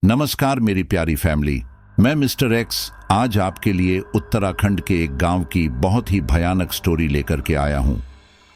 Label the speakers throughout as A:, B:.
A: नमस्कार मेरी प्यारी फैमिली, मैं मिस्टर एक्स आज आपके लिए उत्तराखंड के एक गांव की बहुत ही भयानक स्टोरी लेकर के आया हूं।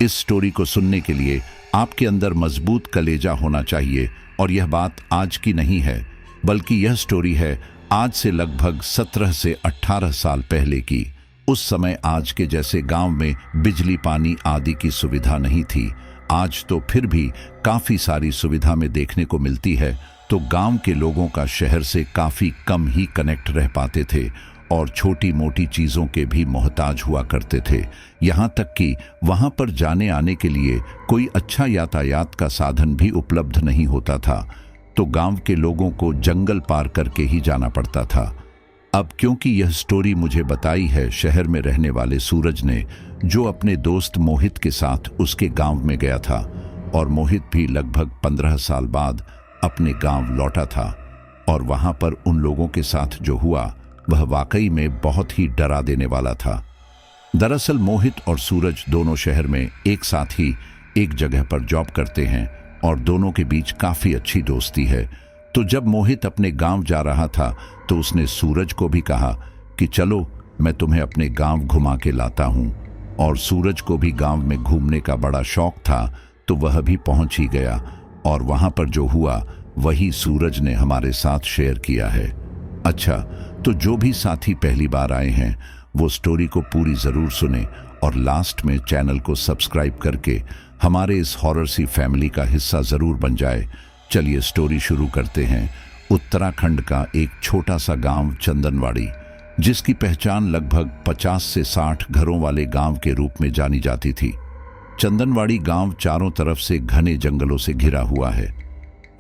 A: इस स्टोरी को सुनने के लिए आपके अंदर मजबूत कलेजा होना चाहिए और यह बात आज की नहीं है, बल्कि यह स्टोरी है आज से लगभग 17 से 18 साल पहले की। उस समय आज के जैसे गांव में बिजली पानी आदि की सुविधा नहीं थी। आज तो फिर भी काफी सारी सुविधा में देखने को मिलती है, तो गांव के लोगों का शहर से काफी कम ही कनेक्ट रह पाते थे और छोटी मोटी चीजों के भी मोहताज हुआ करते थे। यहाँ तक कि वहां पर जाने आने के लिए कोई अच्छा यातायात का साधन भी उपलब्ध नहीं होता था, तो गांव के लोगों को जंगल पार करके ही जाना पड़ता था। अब क्योंकि यह स्टोरी मुझे बताई है शहर में रहने वाले सूरज ने, जो अपने दोस्त मोहित के साथ उसके गांव में गया था, और मोहित भी लगभग 15 साल बाद अपने गांव लौटा था। और वहां पर उन लोगों के साथ जो हुआ वह वाकई में बहुत ही डरा देने वाला था। दरअसल मोहित और सूरज दोनों शहर में एक साथ ही एक जगह पर जॉब करते हैं और दोनों के बीच काफी अच्छी दोस्ती है। तो जब मोहित अपने गांव जा रहा था तो उसने सूरज को भी कहा कि चलो मैं तुम्हें अपने गांव घुमा के लाता हूं। और सूरज को भी गांव में घूमने का बड़ा शौक था, तो वह भी पहुंच ही गया और वहां पर जो हुआ वही सूरज ने हमारे साथ शेयर किया है। अच्छा, तो जो भी साथी पहली बार आए हैं वो स्टोरी को पूरी जरूर सुने और लास्ट में चैनल को सब्सक्राइब करके हमारे इस हॉरर सी फैमिली का हिस्सा जरूर बन जाए। चलिए स्टोरी शुरू करते हैं। उत्तराखंड का एक छोटा सा गांव चंदनवाड़ी, जिसकी पहचान लगभग 50 से 60 घरों वाले गांव के रूप में जानी जाती थी। चंदनवाड़ी गांव चारों तरफ से घने जंगलों से घिरा हुआ है।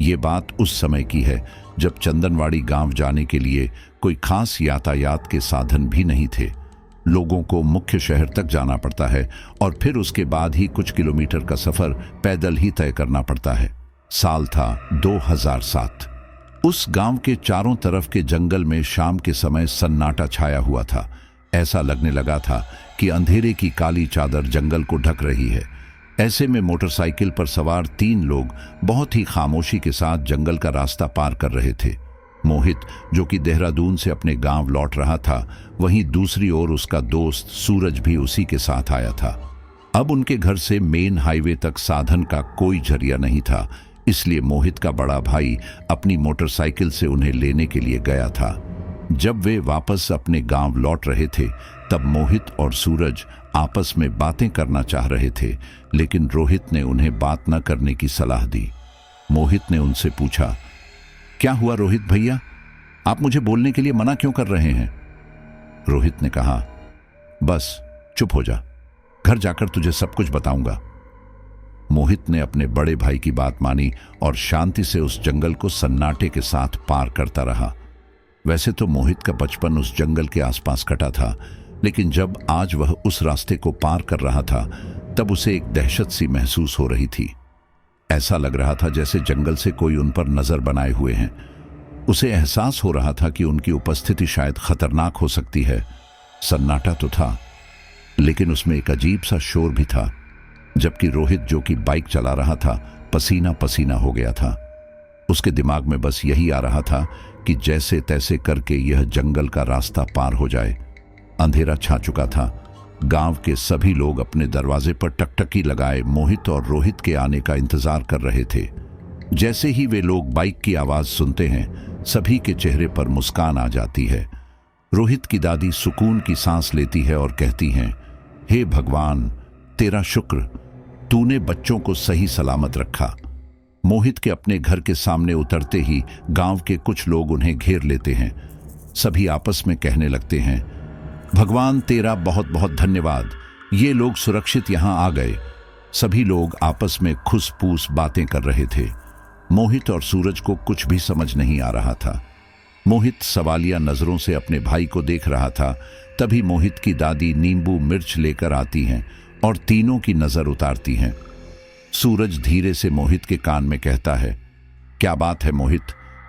A: ये बात उस समय की है जब चंदनवाड़ी गांव जाने के लिए कोई खास यातायात के साधन भी नहीं थे। लोगों को मुख्य शहर तक जाना पड़ता है और फिर उसके बाद ही कुछ किलोमीटर का सफर पैदल ही तय करना पड़ता है। साल था 2007। उस गांव के चारों तरफ के जंगल में शाम के समय सन्नाटा छाया हुआ था। ऐसा लगने लगा था कि अंधेरे की काली चादर जंगल को ढक रही है। ऐसे में मोटरसाइकिल पर सवार 3 लोग बहुत ही खामोशी के साथ जंगल का रास्ता पार कर रहे थे। मोहित, जो कि देहरादून से अपने गांव लौट रहा था, वहीं दूसरी ओर उसका दोस्त सूरज भी उसी के साथ आया था। अब उनके घर से मेन हाईवे तक साधन का कोई जरिया नहीं था, इसलिए मोहित का बड़ा भाई अपनी मोटरसाइकिल से उन्हें लेने के लिए गया था। जब वे वापस अपने गांव लौट रहे थे तब मोहित और सूरज आपस में बातें करना चाह रहे थे, लेकिन रोहित ने उन्हें बात न करने की सलाह दी। मोहित ने उनसे पूछा, क्या हुआ रोहित भैया, आप मुझे बोलने के लिए मना क्यों कर रहे हैं? रोहित ने कहा, बस चुप हो जा, घर जाकर तुझे सब कुछ बताऊंगा। मोहित ने अपने बड़े भाई की बात मानी और शांति से उस जंगल को सन्नाटे के साथ पार करता रहा। वैसे तो मोहित का बचपन उस जंगल के आसपास कटा था, लेकिन जब आज वह उस रास्ते को पार कर रहा था तब उसे एक दहशत सी महसूस हो रही थी। ऐसा लग रहा था जैसे जंगल से कोई उन पर नजर बनाए हुए हैं। उसे एहसास हो रहा था कि उनकी उपस्थिति शायद खतरनाक हो सकती है। सन्नाटा तो था, लेकिन उसमें एक अजीब सा शोर भी था। जबकि रोहित, जो कि बाइक चला रहा था, पसीना पसीना हो गया था। उसके दिमाग में बस यही आ रहा था कि जैसे तैसे करके यह जंगल का रास्ता पार हो जाए। अंधेरा छा चुका था। गांव के सभी लोग अपने दरवाजे पर टकटकी लगाए मोहित और रोहित के आने का इंतजार कर रहे थे। जैसे ही वे लोग बाइक की आवाज सुनते हैं, सभी के चेहरे पर मुस्कान आ जाती है। रोहित की दादी सुकून की सांस लेती है और कहती हैं, हे भगवान, तेरा शुक्र, तूने बच्चों को सही सलामत रखा। मोहित के अपने घर के सामने उतरते ही गांव के कुछ लोग उन्हें घेर लेते हैं। सभी आपस में कहने लगते हैं, भगवान तेरा बहुत बहुत धन्यवाद, ये लोग सुरक्षित यहां आ गए। सभी लोग आपस में खुस-पूस बातें कर रहे थे। मोहित और सूरज को कुछ भी समझ नहीं आ रहा था। मोहित सवालिया नजरों से अपने भाई को देख रहा था। तभी मोहित की दादी नींबू मिर्च लेकर आती हैं और तीनों की नजर उतारती हैं। सूरज धीरे से मोहित के कान में कहता है, क्या बात है मोहित,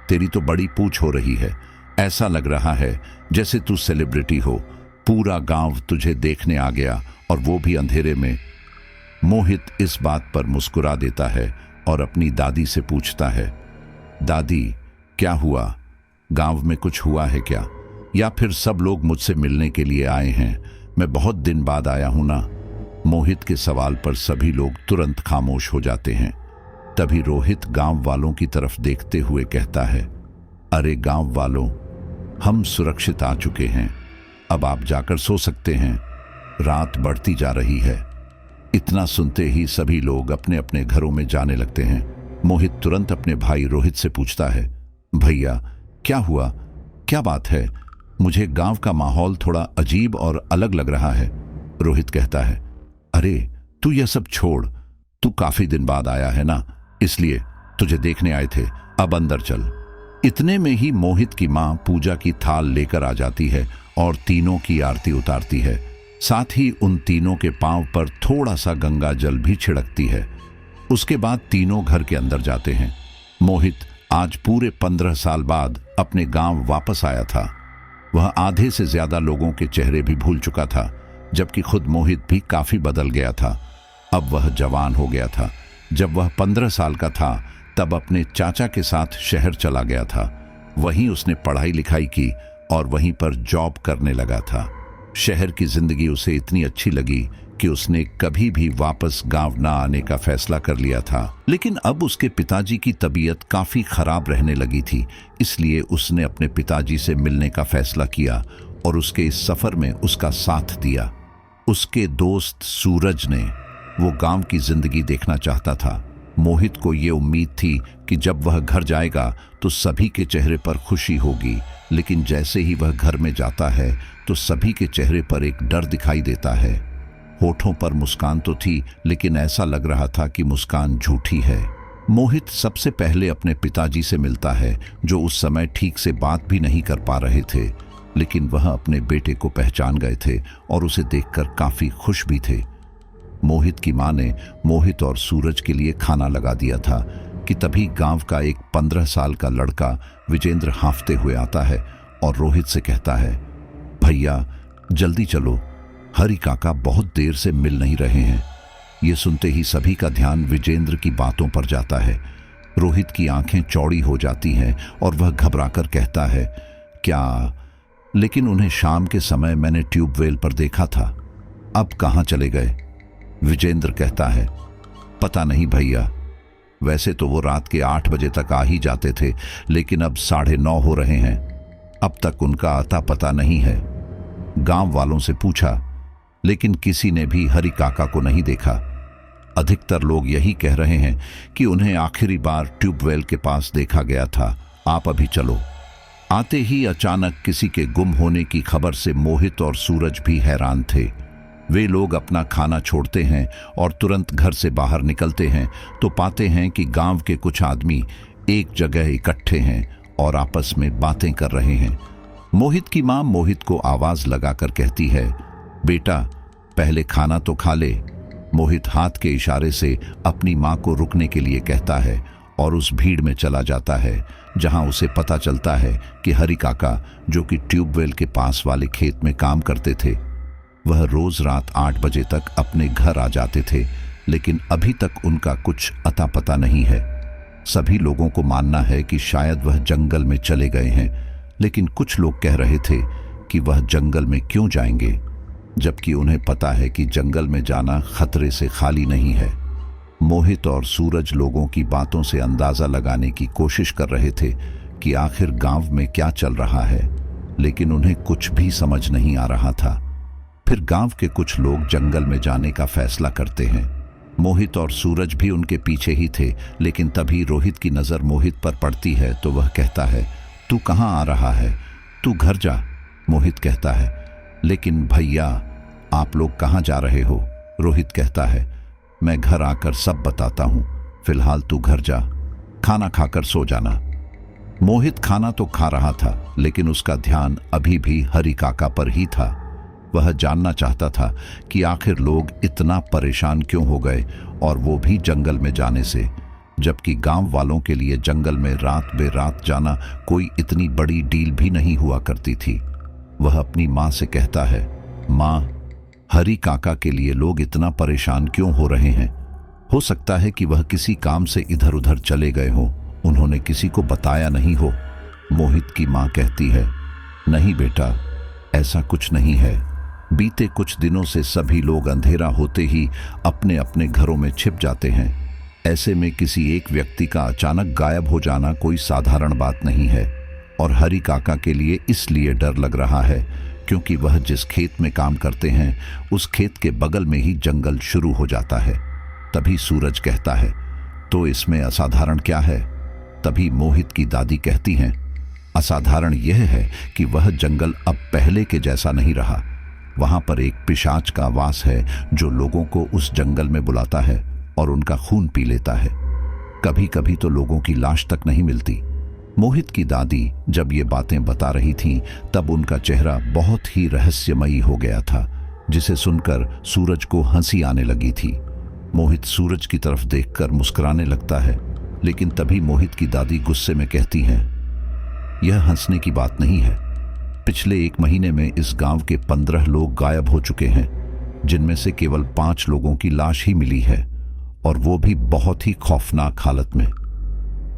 A: तेरी तो बड़ी पूछ हो रही है। ऐसा लग रहा है जैसे तू सेलिब्रिटी हो। पूरा गांव तुझे देखने आ गया और वो भी अंधेरे में। मोहित इस बात पर मुस्कुरा देता है और अपनी दादी से पूछता है, दादी क्या हुआ, गांव में कुछ हुआ है क्या, या फिर सब लोग मुझसे मिलने के लिए आए हैं? मैं बहुत दिन बाद आया हूं ना। मोहित के सवाल पर सभी लोग तुरंत खामोश हो जाते हैं। तभी रोहित गांव वालों की तरफ देखते हुए कहता है, अरे गांव वालों, हम सुरक्षित आ चुके हैं, अब आप जाकर सो सकते हैं, रात बढ़ती जा रही है। इतना सुनते ही सभी लोग अपने अपने घरों में जाने लगते हैं। मोहित तुरंत अपने भाई रोहित से पूछता है, भैया क्या हुआ, क्या बात है? मुझे गांव का माहौल थोड़ा अजीब और अलग लग रहा है। रोहित कहता है, अरे तू यह सब छोड़, तू काफी दिन बाद आया है ना, इसलिए तुझे देखने आए थे, अब अंदर चल। इतने में ही मोहित की मां पूजा की थाल लेकर आ जाती है और तीनों की आरती उतारती है। साथ ही उन तीनों के पांव पर थोड़ा सा गंगा जल भी छिड़कती है। उसके बाद तीनों घर के अंदर जाते हैं। मोहित आज पूरे 15 साल बाद अपने गांव वापस आया था। वह आधे से ज्यादा लोगों के चेहरे भी भूल चुका था, जबकि खुद मोहित भी काफी बदल गया था। अब वह जवान हो गया था। जब वह 15 साल का था तब अपने चाचा के साथ शहर चला गया था। वहीं उसने पढ़ाई लिखाई की और वहीं पर जॉब करने लगा था। शहर की जिंदगी उसे इतनी अच्छी लगी कि उसने कभी भी वापस गांव ना आने का फैसला कर लिया था। लेकिन अब उसके पिताजी की तबीयत काफी खराब रहने लगी थी, इसलिए उसने अपने पिताजी से मिलने का फैसला किया और उसके इस सफर में उसका साथ दिया। उसके दोस्त सूरज ने, वो गांव की जिंदगी देखना चाहता था। मोहित को ये उम्मीद थी कि जब वह घर जाएगा तो सभी के चेहरे पर खुशी होगी, लेकिन जैसे ही वह घर में जाता है तो सभी के चेहरे पर एक डर दिखाई देता है। होठों पर मुस्कान तो थी, लेकिन ऐसा लग रहा था कि मुस्कान झूठी है। मोहित सबसे पहले अपने पिताजी से मिलता है, जो उस समय ठीक से बात भी नहीं कर पा रहे थे, लेकिन वह अपने बेटे को पहचान गए थे और उसे देखकर काफी खुश भी थे। मोहित की मां ने मोहित और सूरज के लिए खाना लगा दिया था कि तभी गांव का एक 15 साल का लड़का विजेंद्र हांफते हुए आता है और रोहित से कहता है, भैया जल्दी चलो, हरि काका बहुत देर से मिल नहीं रहे हैं। ये सुनते ही सभी का ध्यान विजेंद्र की बातों पर जाता है। रोहित की आंखें चौड़ी हो जाती हैं और वह घबराकर कहता है, क्या? लेकिन उन्हें शाम के समय मैंने ट्यूबवेल पर देखा था, अब कहाँ चले गए? विजेंद्र कहता है, पता नहीं भैया, वैसे तो वो रात के 8 बजे तक आ ही जाते थे, लेकिन अब 9:30 हो रहे हैं, अब तक उनका अता पता नहीं है। गांव वालों से पूछा, लेकिन किसी ने भी हरि काका को नहीं देखा। अधिकतर लोग यही कह रहे हैं कि उन्हें आखिरी बार ट्यूबवेल के पास देखा गया था, आप अभी चलो। आते ही अचानक किसी के गुम होने की खबर से मोहित और सूरज भी हैरान थे। वे लोग अपना खाना छोड़ते हैं और तुरंत घर से बाहर निकलते हैं तो पाते हैं कि गांव के कुछ आदमी एक जगह इकट्ठे हैं और आपस में बातें कर रहे हैं। मोहित की मां मोहित को आवाज लगाकर कहती है, बेटा पहले खाना तो खा ले। मोहित हाथ के इशारे से अपनी मां को रुकने के लिए कहता है और उस भीड़ में चला जाता है, जहां उसे पता चलता है कि हरि काका, जो कि ट्यूबवेल के पास वाले खेत में काम करते थे, वह रोज रात 8 बजे तक अपने घर आ जाते थे, लेकिन अभी तक उनका कुछ अता पता नहीं है। सभी लोगों को मानना है कि शायद वह जंगल में चले गए हैं, लेकिन कुछ लोग कह रहे थे कि वह जंगल में क्यों जाएंगे, जबकि उन्हें पता है कि जंगल में जाना खतरे से खाली नहीं है। मोहित और सूरज लोगों की बातों से अंदाजा लगाने की कोशिश कर रहे थे कि आखिर गांव में क्या चल रहा है, लेकिन उन्हें कुछ भी समझ नहीं आ रहा था। फिर गांव के कुछ लोग जंगल में जाने का फैसला करते हैं। मोहित और सूरज भी उनके पीछे ही थे, लेकिन तभी रोहित की नजर मोहित पर पड़ती है तो वह कहता है, तू कहाँ आ रहा है? तू घर जा। मोहित कहता है, लेकिन भैया आप लोग कहाँ जा रहे हो? रोहित कहता है, मैं घर आकर सब बताता हूँ, फिलहाल तू घर जा, खाना खाकर सो जाना। मोहित खाना तो खा रहा था, लेकिन उसका ध्यान अभी भी हरि काका पर ही था। वह जानना चाहता था कि आखिर लोग इतना परेशान क्यों हो गए, और वो भी जंगल में जाने से, जबकि गांव वालों के लिए जंगल में रात बेरात जाना कोई इतनी बड़ी डील भी नहीं हुआ करती थी। वह अपनी माँ से कहता है, माँ, हरि काका के लिए लोग इतना परेशान क्यों हो रहे हैं? हो सकता है कि वह किसी काम से इधर उधर चले गए हों, उन्होंने किसी को बताया नहीं हो। मोहित की माँ कहती है, नहीं बेटा, ऐसा कुछ नहीं है। बीते कुछ दिनों से सभी लोग अंधेरा होते ही अपने अपने घरों में छिप जाते हैं। ऐसे में किसी एक व्यक्ति का अचानक गायब हो जाना कोई साधारण बात नहीं है। और हरी काका के लिए इसलिए डर लग रहा है क्योंकि वह जिस खेत में काम करते हैं उस खेत के बगल में ही जंगल शुरू हो जाता है। तभी सूरज कहता है, तो इसमें असाधारण क्या है? तभी मोहित की दादी कहती हैं, असाधारण यह है कि वह जंगल अब पहले के जैसा नहीं रहा। वहां पर एक पिशाच का वास है जो लोगों को उस जंगल में बुलाता है और उनका खून पी लेता है। कभी कभी तो लोगों की लाश तक नहीं मिलती। मोहित की दादी जब ये बातें बता रही थीं, तब उनका चेहरा बहुत ही रहस्यमयी हो गया था, जिसे सुनकर सूरज को हंसी आने लगी थी। मोहित सूरज की तरफ देखकर मुस्कुराने लगता है, लेकिन तभी मोहित की दादी गुस्से में कहती हैं, यह हंसने की बात नहीं है। पिछले 1 महीने में इस गांव के 15 लोग गायब हो चुके हैं, जिनमें से केवल 5 लोगों की लाश ही मिली है, और वो भी बहुत ही खौफनाक हालत में।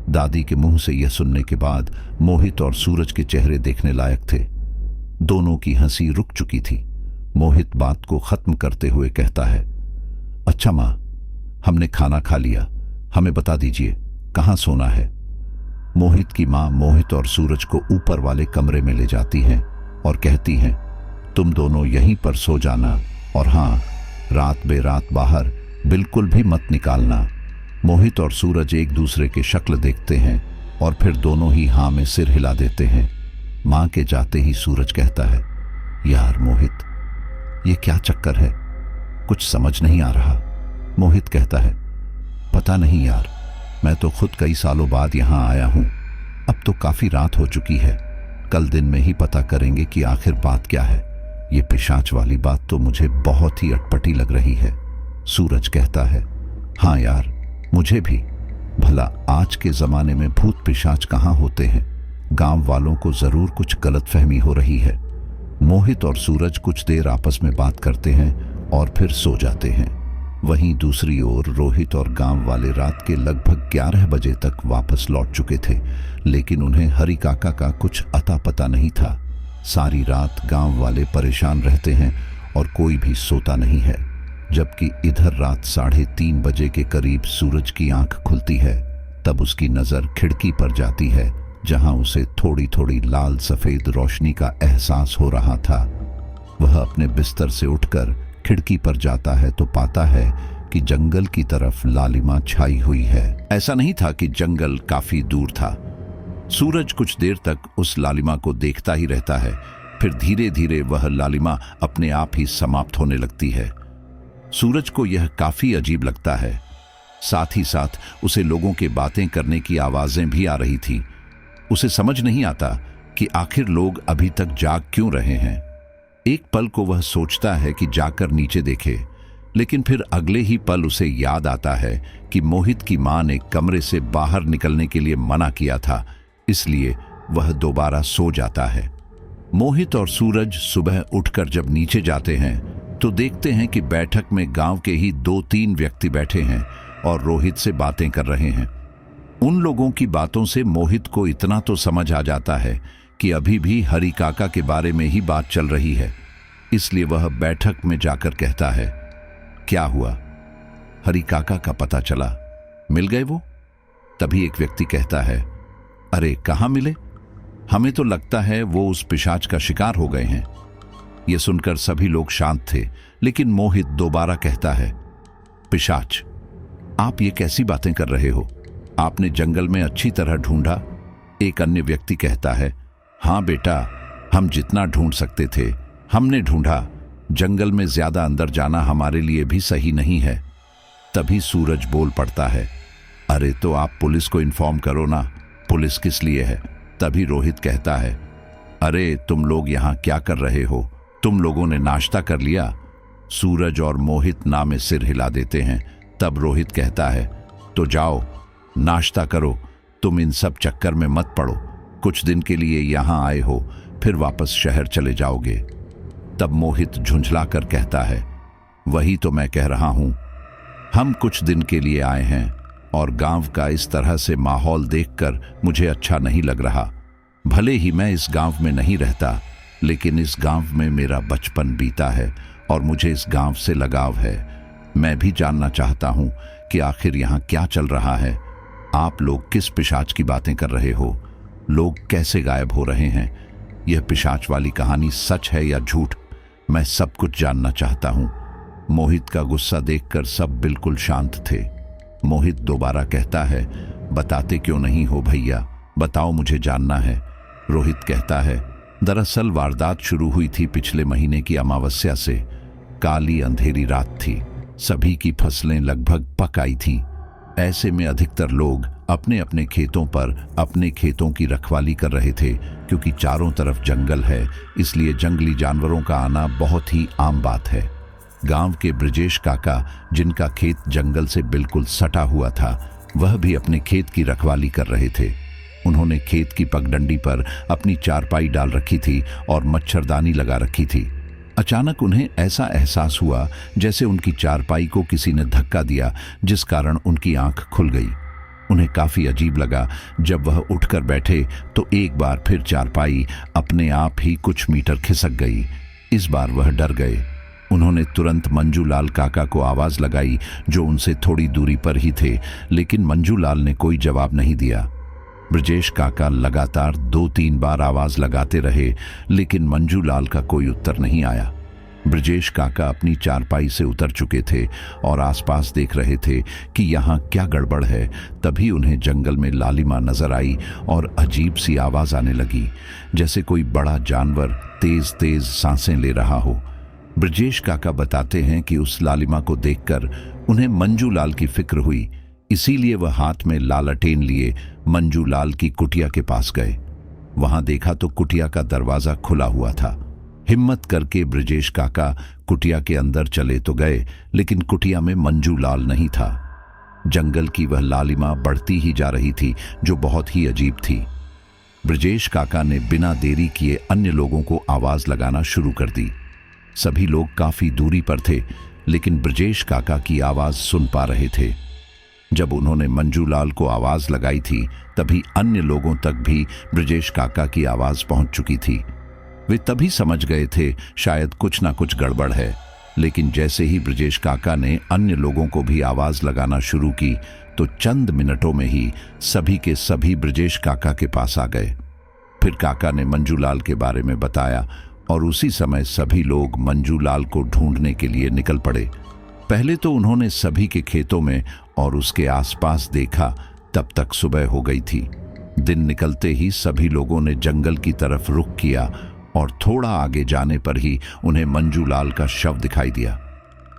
A: दादी के मुंह से यह सुनने के बाद मोहित और सूरज के चेहरे देखने लायक थे। दोनों की हंसी रुक चुकी थी। मोहित बात को खत्म करते हुए कहता है, अच्छा माँ, हमने खाना खा लिया, हमें बता दीजिए कहाँ सोना है। मोहित की माँ मोहित और सूरज को ऊपर वाले कमरे में ले जाती हैं और कहती हैं, तुम दोनों यहीं पर सो जाना, और हाँ, रात बेरात बाहर बिल्कुल भी मत निकालना। मोहित और सूरज एक दूसरे के शक्ल देखते हैं और फिर दोनों ही हाँ में सिर हिला देते हैं। माँ के जाते ही सूरज कहता है, यार मोहित, ये क्या चक्कर है? कुछ समझ नहीं आ रहा। मोहित कहता है, पता नहीं यार, मैं तो खुद कई सालों बाद यहाँ आया हूँ। अब तो काफी रात हो चुकी है, कल दिन में ही पता करेंगे कि आखिर बात क्या है। ये पिशाच वाली बात तो मुझे बहुत ही अटपटी लग रही है। सूरज कहता है, हाँ यार, मुझे भी। भला आज के जमाने में भूत पिशाच कहाँ होते हैं? गांव वालों को जरूर कुछ गलतफहमी हो रही है। मोहित और सूरज कुछ देर आपस में बात करते हैं और फिर सो जाते हैं। वहीं दूसरी ओर रोहित और गांव वाले रात के लगभग 11 बजे तक वापस लौट चुके थे, लेकिन उन्हें हरी काका का कुछ अता पता नहीं था। सारी रात गांव वाले परेशान रहते हैं और कोई भी सोता नहीं है। जबकि इधर रात 3:30 बजे के करीब सूरज की आंख खुलती है। तब उसकी नजर खिड़की पर जाती है, जहां उसे थोड़ी थोड़ी लाल सफेद रोशनी का एहसास हो रहा था। वह अपने बिस्तर से उठकर खिड़की पर जाता है तो पाता है कि जंगल की तरफ लालिमा छाई हुई है। ऐसा नहीं था कि जंगल काफी दूर था। सूरज कुछ देर तक उस लालिमा को देखता ही रहता है, फिर धीरे धीरे वह लालिमा अपने आप ही समाप्त होने लगती है। सूरज को यह काफी अजीब लगता है। साथ ही साथ उसे लोगों के बातें करने की आवाजें भी आ रही थी। उसे समझ नहीं आता कि आखिर लोग अभी तक जाग क्यों रहे हैं। एक पल को वह सोचता है कि जाकर नीचे देखे, लेकिन फिर अगले ही पल उसे याद आता है कि मोहित की मां ने कमरे से बाहर निकलने के लिए मना किया था, इसलिए वह दोबारा सो जाता है। मोहित और सूरज सुबह उठकर जब नीचे जाते हैं तो देखते हैं कि बैठक में गांव के ही 2-3 व्यक्ति बैठे हैं और रोहित से बातें कर रहे हैं। उन लोगों की बातों से मोहित को इतना तो समझ आ जाता है कि अभी भी हरी काका के बारे में ही बात चल रही है, इसलिए वह बैठक में जाकर कहता है, क्या हुआ? हरी काका का पता चला? मिल गए वो? तभी एक व्यक्ति कहता है, अरे कहाँ मिले? हमें तो लगता है वो उस पिशाच का शिकार हो गए हैं। यह सुनकर सभी लोग शांत थे, लेकिन मोहित दोबारा कहता है, पिशाच? आप ये कैसी बातें कर रहे हो? आपने जंगल में अच्छी तरह ढूंढा? एक अन्य व्यक्ति कहता है, हाँ बेटा, हम जितना ढूंढ सकते थे हमने ढूंढा। जंगल में ज्यादा अंदर जाना हमारे लिए भी सही नहीं है। तभी सूरज बोल पड़ता है, अरे तो आप पुलिस को इन्फॉर्म करो ना। पुलिस किस लिए है? तभी रोहित कहता है, अरे तुम लोग यहाँ क्या कर रहे हो? तुम लोगों ने नाश्ता कर लिया? सूरज और मोहित ना में सिर हिला देते हैं। तब रोहित कहता है, तो जाओ नाश्ता करो, तुम इन सब चक्कर में मत पड़ो। कुछ दिन के लिए यहाँ आए हो, फिर वापस शहर चले जाओगे। तब मोहित झुंझला कर कहता है, वही तो मैं कह रहा हूं, हम कुछ दिन के लिए आए हैं और गांव का इस तरह से माहौल देखकर मुझे अच्छा नहीं लग रहा। भले ही मैं इस गांव में नहीं रहता, लेकिन इस गांव में मेरा बचपन बीता है और मुझे इस गांव से लगाव है। मैं भी जानना चाहता हूं कि आखिर यहां क्या चल रहा है। आप लोग किस पिशाच की बातें कर रहे हो? लोग कैसे गायब हो रहे हैं? यह पिशाच वाली कहानी सच है या झूठ? मैं सब कुछ जानना चाहता हूं। मोहित का गुस्सा देखकर सब बिल्कुल शांत थे। मोहित दोबारा कहता है, बताते क्यों नहीं हो भैया, बताओ, मुझे जानना है। रोहित कहता है, दरअसल वारदात शुरू हुई थी पिछले महीने की अमावस्या से। काली अंधेरी रात थी, सभी की फसलें लगभग पक आई थी। ऐसे में अधिकतर लोग अपने अपने खेतों पर अपने खेतों की रखवाली कर रहे थे। क्योंकि चारों तरफ जंगल है, इसलिए जंगली जानवरों का आना बहुत ही आम बात है। गांव के ब्रजेश काका, जिनका खेत जंगल से बिल्कुल सटा हुआ था, वह भी अपने खेत की रखवाली कर रहे थे। उन्होंने खेत की पगडंडी पर अपनी चारपाई डाल रखी थी और मच्छरदानी लगा रखी थी। अचानक उन्हें ऐसा एहसास हुआ जैसे उनकी चारपाई को किसी ने धक्का दिया, जिस कारण उनकी आंख खुल गई। उन्हें काफी अजीब लगा। जब वह उठकर बैठे तो एक बार फिर चारपाई अपने आप ही कुछ मीटर खिसक गई। इस बार वह डर गए। उन्होंने तुरंत मंजूलाल काका को आवाज लगाई, जो उनसे थोड़ी दूरी पर ही थे, लेकिन मंजूलाल ने कोई जवाब नहीं दिया। ब्रजेश काका लगातार 2-3 बार आवाज लगाते रहे, लेकिन मंजूलाल का कोई उत्तर नहीं आया। ब्रजेश काका अपनी चारपाई से उतर चुके थे और आसपास देख रहे थे कि यहाँ क्या गड़बड़ है। तभी उन्हें जंगल में लालिमा नजर आई और अजीब सी आवाज आने लगी, जैसे कोई बड़ा जानवर तेज तेज सांसें ले रहा हो। ब्रजेश काका बताते हैं कि उस लालिमा को देखकर उन्हें मंजूलाल की फिक्र हुई, इसीलिए वह हाथ में लालटेन लिए मंजूलाल की कुटिया के पास गए। वहां देखा तो कुटिया का दरवाजा खुला हुआ था। हिम्मत करके ब्रजेश काका कुटिया के अंदर चले तो गए, लेकिन कुटिया में मंजूलाल नहीं था। जंगल की वह लालिमा बढ़ती ही जा रही थी, जो बहुत ही अजीब थी। ब्रजेश काका ने बिना देरी किए अन्य लोगों को आवाज लगाना शुरू कर दी। सभी लोग काफी दूरी पर थे, लेकिन ब्रजेश काका की आवाज सुन पा रहे थे। जब उन्होंने मंजूलाल को आवाज लगाई थी, तभी अन्य लोगों तक भी ब्रजेश काका की आवाज पहुंच चुकी थी। वे तभी समझ गए थे शायद कुछ ना कुछ गड़बड़ है, लेकिन जैसे ही ब्रजेश काका ने अन्य लोगों को भी आवाज लगाना शुरू की, तो चंद मिनटों में ही सभी के सभी ब्रजेश काका के पास आ गए। फिर काका ने मंजूलाल के बारे में बताया और उसी समय सभी लोग मंजूलाल को ढूंढने के लिए निकल पड़े। पहले तो उन्होंने सभी के खेतों में और उसके आसपास देखा, तब तक सुबह हो गई थी। दिन निकलते ही सभी लोगों ने जंगल की तरफ रुख किया और थोड़ा आगे जाने पर ही उन्हें मंजूलाल का शव दिखाई दिया।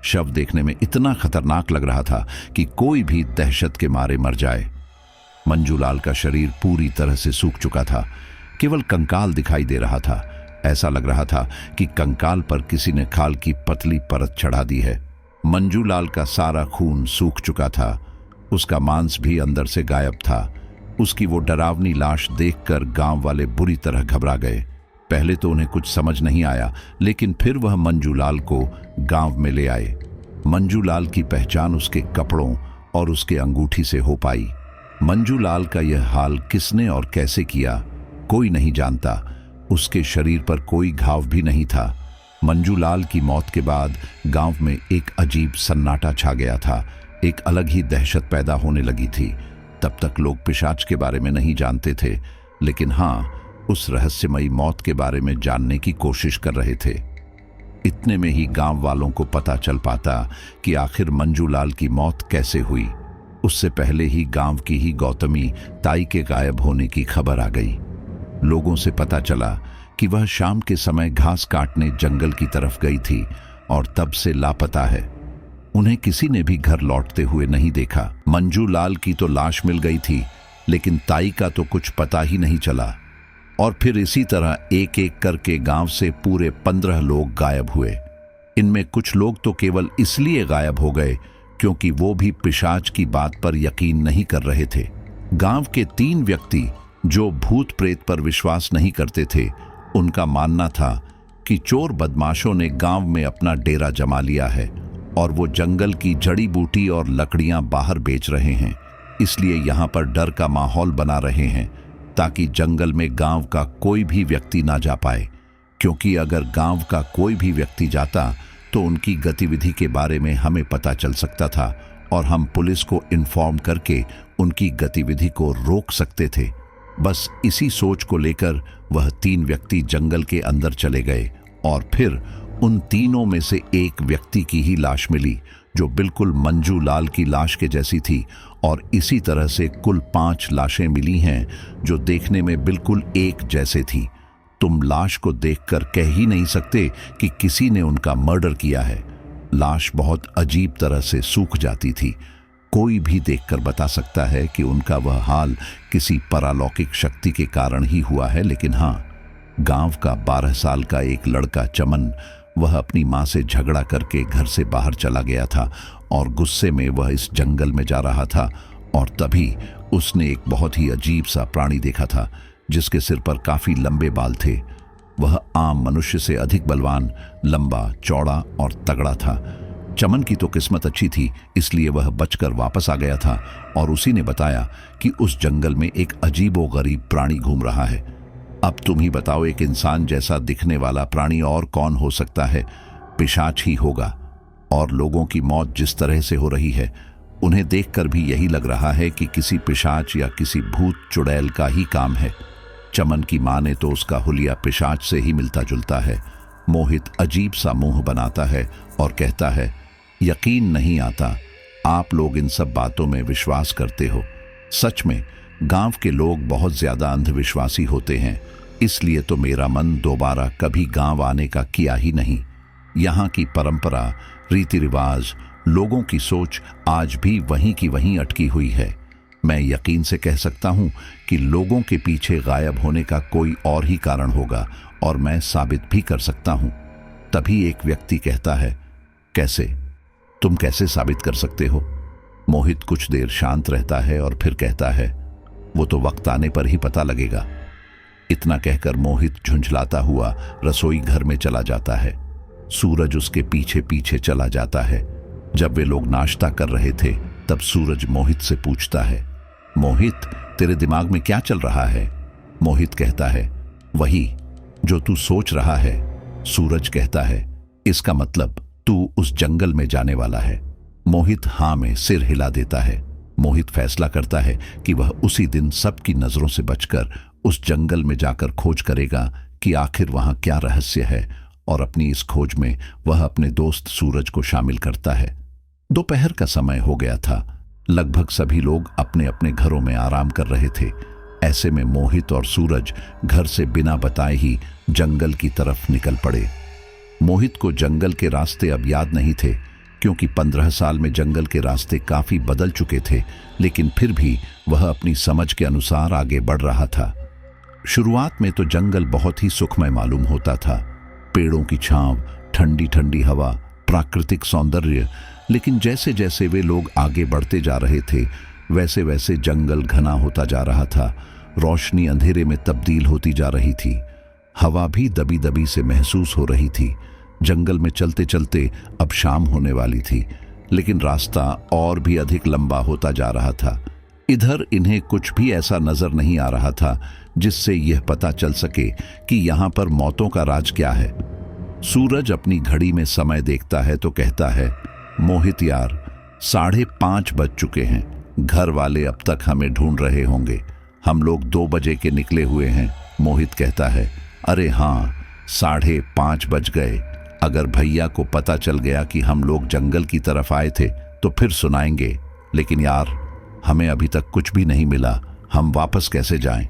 A: शव देखने में इतना खतरनाक लग रहा था कि कोई भी दहशत के मारे मर जाए। मंजूलाल का शरीर पूरी तरह से सूख चुका था, केवल कंकाल दिखाई दे रहा था। ऐसा लग रहा था कि कंकाल पर किसी ने खाल की पतली परत चढ़ा दी है। मंजूलाल का सारा खून सूख चुका था, उसका मांस भी अंदर से गायब था। उसकी वो डरावनी लाश देखकर गांव वाले बुरी तरह घबरा गए। पहले तो उन्हें कुछ समझ नहीं आया, लेकिन फिर वह मंजूलाल को गांव में ले आए। मंजूलाल की पहचान उसके कपड़ों और उसके अंगूठी से हो पाई। मंजूलाल का यह हाल किसने और कैसे किया, कोई नहीं जानता। उसके शरीर पर कोई घाव भी नहीं था। मंजूलाल की मौत के बाद गांव में एक अजीब सन्नाटा छा गया था। एक अलग ही दहशत पैदा होने लगी थी। तब तक लोग पिशाच के बारे में नहीं जानते थे, लेकिन हाँ, उस रहस्यमयी मौत के बारे में जानने की कोशिश कर रहे थे। इतने में ही गांव वालों को पता चल पाता कि आखिर मंजूलाल की मौत कैसे हुई। उससे पहले ही गांव की ही गौतमी ताई के गायब होने की खबर आ गई। लोगों से पता चला कि वह शाम के समय घास काटने जंगल की तरफ गई थी और तब से लापता है। उन्हें किसी ने भी घर लौटते हुए नहीं देखा। मंजूलाल की तो लाश मिल गई थी, लेकिन ताई का तो कुछ पता ही नहीं चला। और फिर इसी तरह एक एक करके गांव से पूरे 15 लोग गायब हुए। इनमें कुछ लोग तो केवल इसलिए गायब हो गए क्योंकि वो भी पिशाच की बात पर यकीन नहीं कर रहे थे। गांव के 3 व्यक्ति जो भूत प्रेत पर विश्वास नहीं करते थे, उनका मानना था कि चोर बदमाशों ने गांव में अपना डेरा जमा लिया है और वो जंगल की जड़ी बूटी और लकड़ियां बाहर बेच रहे हैं, इसलिए यहां पर डर का माहौल बना रहे हैं। ताकि जंगल में गांव का कोई भी व्यक्ति ना जा पाए, क्योंकि अगर गांव का कोई भी व्यक्ति जाता तो उनकी गतिविधि के बारे में हमें पता चल सकता था और हम पुलिस को इन्फॉर्म करके उनकी गतिविधि को रोक सकते थे। बस इसी सोच को लेकर वह 3 व्यक्ति जंगल के अंदर चले गए और फिर उन तीनों में से एक व्यक्ति की ही लाश मिली, जो बिल्कुल मंजू लाल की लाश के जैसी थी। और इसी तरह से कुल 5 लाशें मिली हैं जो देखने में बिल्कुल एक जैसे थी। तुम लाश को देखकर कह ही नहीं सकते कि किसी ने उनका मर्डर किया है। लाश बहुत अजीब तरह से सूख जाती थी। कोई भी देखकर बता सकता है कि उनका वह हाल किसी परालौकिक शक्ति के कारण ही हुआ है। लेकिन हाँ, गांव का 12 साल का एक लड़का चमन, वह अपनी मां से झगड़ा करके घर से बाहर चला गया था और गुस्से में वह इस जंगल में जा रहा था और तभी उसने एक बहुत ही अजीब सा प्राणी देखा था जिसके सिर पर काफी लंबे बाल थे। वह आम मनुष्य से अधिक बलवान, लंबा, चौड़ा और तगड़ा था। चमन की तो किस्मत अच्छी थी, इसलिए वह बचकर वापस आ गया था और उसी ने बताया कि उस जंगल में एक अजीबोगरीब प्राणी घूम रहा है। अब तुम ही बताओ, एक इंसान जैसा दिखने वाला प्राणी और कौन हो सकता है? पिशाच ही होगा। और लोगों की मौत जिस तरह से हो रही है, उन्हें देखकर भी यही लग रहा है कि किसी पिशाच या किसी भूत चुड़ैल का ही काम है। चमन की मां ने तो उसका हुलिया पिशाच से ही मिलता जुलता है। मोहित अजीब सा मुंह बनाता है और कहता है, यकीन नहीं आता आप लोग इन सब बातों में विश्वास करते हो। सच में गांव के लोग बहुत ज्यादा अंधविश्वासी होते हैं, इसलिए तो मेरा मन दोबारा कभी गांव आने का किया ही नहीं। यहाँ की परंपरा, रीति रिवाज, लोगों की सोच आज भी वहीं की वहीं अटकी हुई है। मैं यकीन से कह सकता हूं कि लोगों के पीछे गायब होने का कोई और ही कारण होगा और मैं साबित भी कर सकता हूं। तभी एक व्यक्ति कहता है, कैसे? तुम कैसे साबित कर सकते हो? मोहित कुछ देर शांत रहता है और फिर कहता है, वो तो वक्त आने पर ही पता लगेगा। इतना कहकर मोहित झुंझलाता हुआ रसोई घर में चला जाता है। सूरज उसके पीछे पीछे चला जाता है। जब वे लोग नाश्ता कर रहे थे तब सूरज मोहित से पूछता है, मोहित, तेरे दिमाग में क्या चल रहा है? मोहित कहता है, वही जो तू सोच रहा है। सूरज कहता है, इसका मतलब तू उस जंगल में जाने वाला है। मोहित हाँ में सिर हिला देता है। मोहित फैसला करता है कि वह उसी दिन सबकी नजरों से बचकर उस जंगल में जाकर खोज करेगा कि आखिर वहां क्या रहस्य है, और अपनी इस खोज में वह अपने दोस्त सूरज को शामिल करता है। दोपहर का समय हो गया था। लगभग सभी लोग अपने अपने घरों में आराम कर रहे थे। ऐसे में मोहित और सूरज घर से बिना बताए ही जंगल की तरफ निकल पड़े। मोहित को जंगल के रास्ते अब याद नहीं थे, क्योंकि 15 साल में जंगल के रास्ते काफी बदल चुके थे, लेकिन फिर भी वह अपनी समझ के अनुसार आगे बढ़ रहा था। शुरुआत में तो जंगल बहुत ही सुखमय मालूम होता था। पेड़ों की छांव, ठंडी ठंडी हवा, प्राकृतिक सौंदर्य। लेकिन जैसे जैसे वे लोग आगे बढ़ते जा रहे थे, वैसे वैसे जंगल घना होता जा रहा था। रोशनी अंधेरे में तब्दील होती जा रही थी। हवा भी दबी दबी से महसूस हो रही थी। जंगल में चलते चलते अब शाम होने वाली थी, लेकिन रास्ता और भी अधिक लंबा होता जा रहा था। इधर इन्हें कुछ भी ऐसा नजर नहीं आ रहा था जिससे यह पता चल सके कि यहाँ पर मौतों का राज क्या है। सूरज अपनी घड़ी में समय देखता है तो कहता है, मोहित यार, 5:30 बज चुके हैं। घर वाले अब तक हमें ढूंढ रहे होंगे। हम लोग 2 बजे के निकले हुए हैं। मोहित कहता है, अरे हाँ, 5:30 बज गए। अगर भैया को पता चल गया कि हम लोग जंगल की तरफ आए थे तो फिर सुनाएंगे। लेकिन यार, हमें अभी तक कुछ भी नहीं मिला, हम वापस कैसे जाएं?